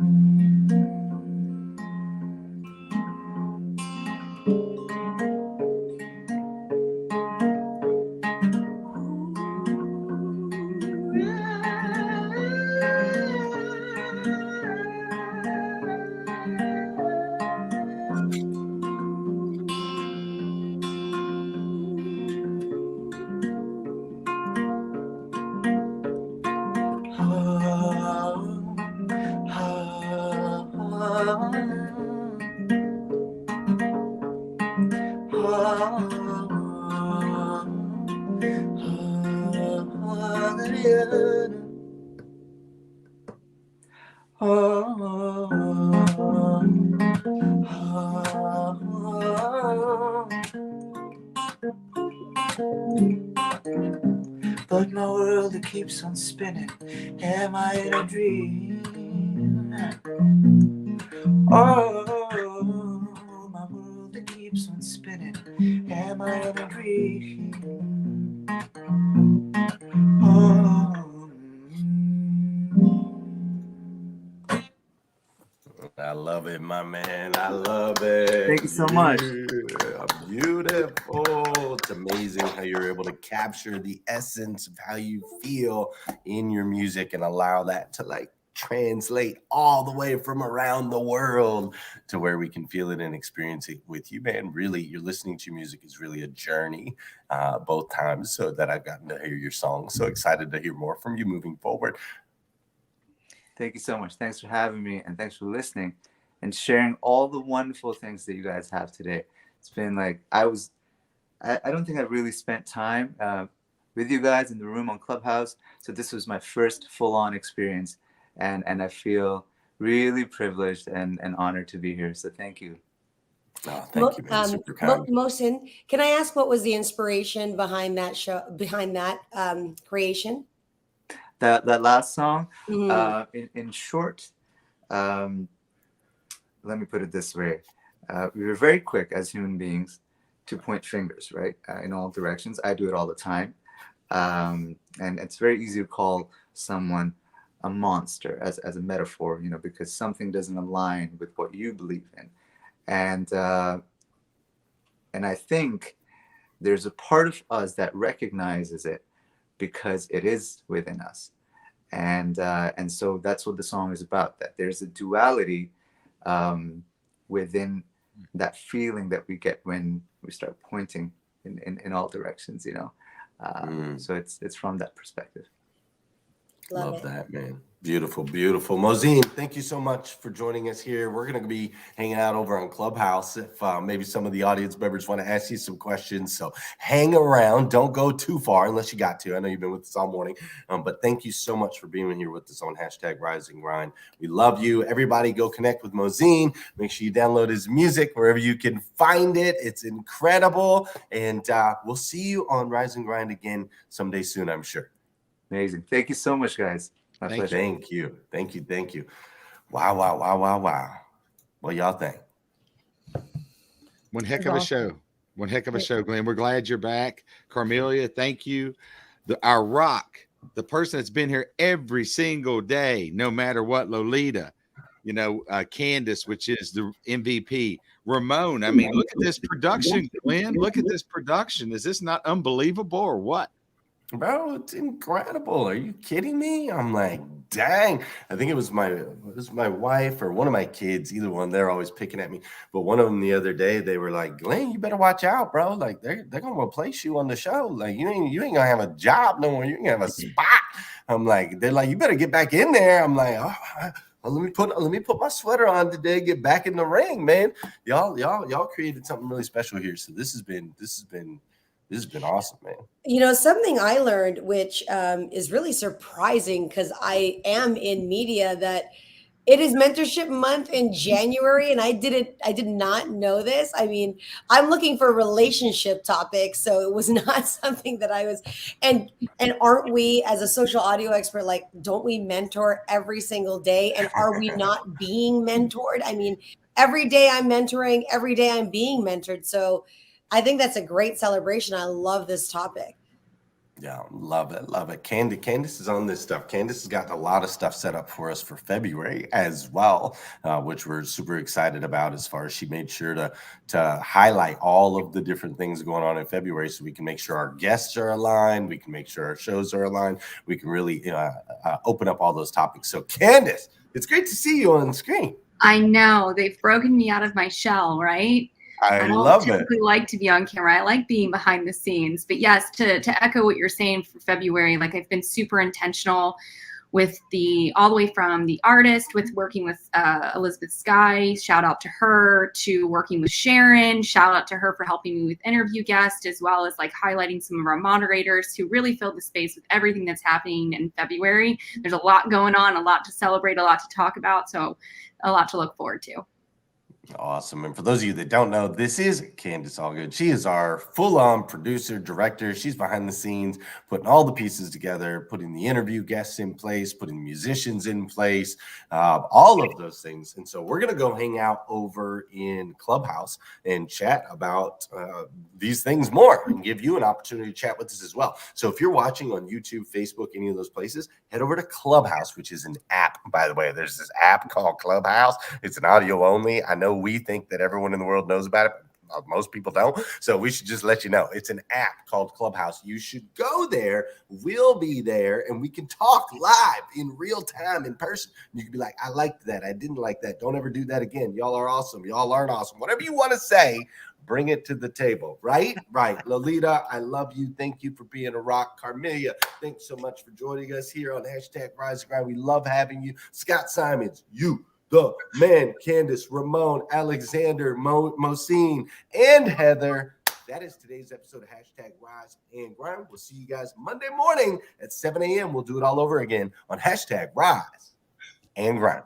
But my world, it keeps on spinning. Am I in a dream? Oh, my world, it keeps on spinning. Am I in a dream? Oh. I love it, my man. I love it. Thank you so much. Yeah, beautiful. It's amazing how you're able to capture the essence of how you feel in your music and allow that to like translate all the way from around the world to where we can feel it and experience it with you, man. Really, you're listening to music is really a journey both times, so that I've gotten to hear your songs. So excited to hear more from you moving forward. Thank you so much. Thanks for having me, and thanks for listening and sharing all the wonderful things that you guys have today. It's been like I don't think I've really spent time with you guys in the room on Clubhouse. So this was my first full-on experience, and I feel really privileged and honored to be here. So thank you. Oh, thank you, man. Super kind. Mohsin, can I ask what was the inspiration behind that show, behind that creation? That last song, Mhm. in short, let me put it this way. We were very quick as human beings to point fingers, right, in all directions. I do it all the time. And it's very easy to call someone a monster as a metaphor, you know, because something doesn't align with what you believe in. And I think there's a part of us that recognizes it because it is within us. And so that's what the song is about, that there's a duality within that feeling that we get when we start pointing in all directions, you know. So it's from that perspective. Love that, man. Beautiful, beautiful. Mohsin, thank you so much for joining us here. We're going to be hanging out over on Clubhouse if maybe some of the audience members want to ask you some questions. So hang around. Don't go too far unless you got to. I know you've been with us all morning. But thank you so much for being here with us on #RiseandGrind. We love you. Everybody go connect with Mohsin. Make sure you download his music wherever you can find it. It's incredible. And we'll see you on Rise and Grind again someday soon, I'm sure. Amazing. Thank you so much, guys. My pleasure. Thank you. Thank you. Thank you. Wow, wow, wow, wow, wow. What y'all think? One heck of a show. One heck of a show, Glenn. We're glad you're back. Carmelia, thank you. Our rock, the person that's been here every single day, no matter what, Lolita, you know, Candace, which is the MVP. Ramon, I mean, look at this production, Glenn. Look at this production. Is this not unbelievable or what? Bro, it's incredible. Are you kidding me? I'm like, dang. I think it was my wife or one of my kids, either one. They're always picking at me. But one of them the other day, they were like, Glenn, you better watch out, bro. Like they're gonna replace you on the show. Like you ain't gonna have a job no more. You ain't gonna have a spot. I'm like, they're like, you better get back in there. I'm like, oh, well, let me put my sweater on today, get back in the ring, man. Y'all created something really special here. So this has been awesome, man. You know, something I learned, which is really surprising because I am in media, that it is mentorship month in January, and I did not know this. I mean, I'm looking for relationship topics, so it was not something that I was. And aren't we, as a social audio expert, like, don't we mentor every single day? And are we not being mentored? I mean, every day I'm mentoring, every day I'm being mentored. So I think that's a great celebration. I love this topic. Yeah, love it, love it. Candace is on this stuff. Candace has got a lot of stuff set up for us for February as well, which we're super excited about. As far as she made sure to highlight all of the different things going on in February, so we can make sure our guests are aligned, we can make sure our shows are aligned, we can really open up all those topics. So, Candace, it's great to see you on the screen. I know they've broken me out of my shell, right? I don't love typically it. like to be on camera. I like being behind the scenes. But yes, to echo what you're saying for February, like I've been super intentional with all the way from the artist, with working with Elizabeth Skye, shout out to her, to working with Sharon, shout out to her for helping me with interview guests, as well as like highlighting some of our moderators who really filled the space with everything that's happening in February. There's a lot going on, a lot to celebrate, a lot to talk about. So a lot to look forward to. Awesome. And for those of you that don't know, this is Candace Allgood. She is our full-on producer, director. She's behind the scenes, putting all the pieces together, putting the interview guests in place, putting musicians in place, all of those things. And so we're going to go hang out over in Clubhouse and chat about these things more and give you an opportunity to chat with us as well. So if you're watching on YouTube, Facebook, any of those places, head over to Clubhouse, which is an app, by the way. There's this app called Clubhouse. It's an audio only. I know we think that everyone in the world knows about it, but most people don't. So we should just let you know. It's an app called Clubhouse. You should go there. We'll be there, and we can talk live in real time in person. You can be like, I liked that. I didn't like that. Don't ever do that again. Y'all are awesome. Y'all aren't awesome. Whatever you want to say, bring it to the table, right? Right. Lolita, I love you. Thank you for being a rock. Carmelia, thanks so much for joining us here on #Rise and Grind. We love having you. Scott Simons, you the man. Candace, Ramon, Alexander, Mohsin, and Heather. that is today's episode of Hashtag Rise and Grind. We'll see you guys Monday morning at 7 a.m. We'll do it all over again on Hashtag Rise and Grind.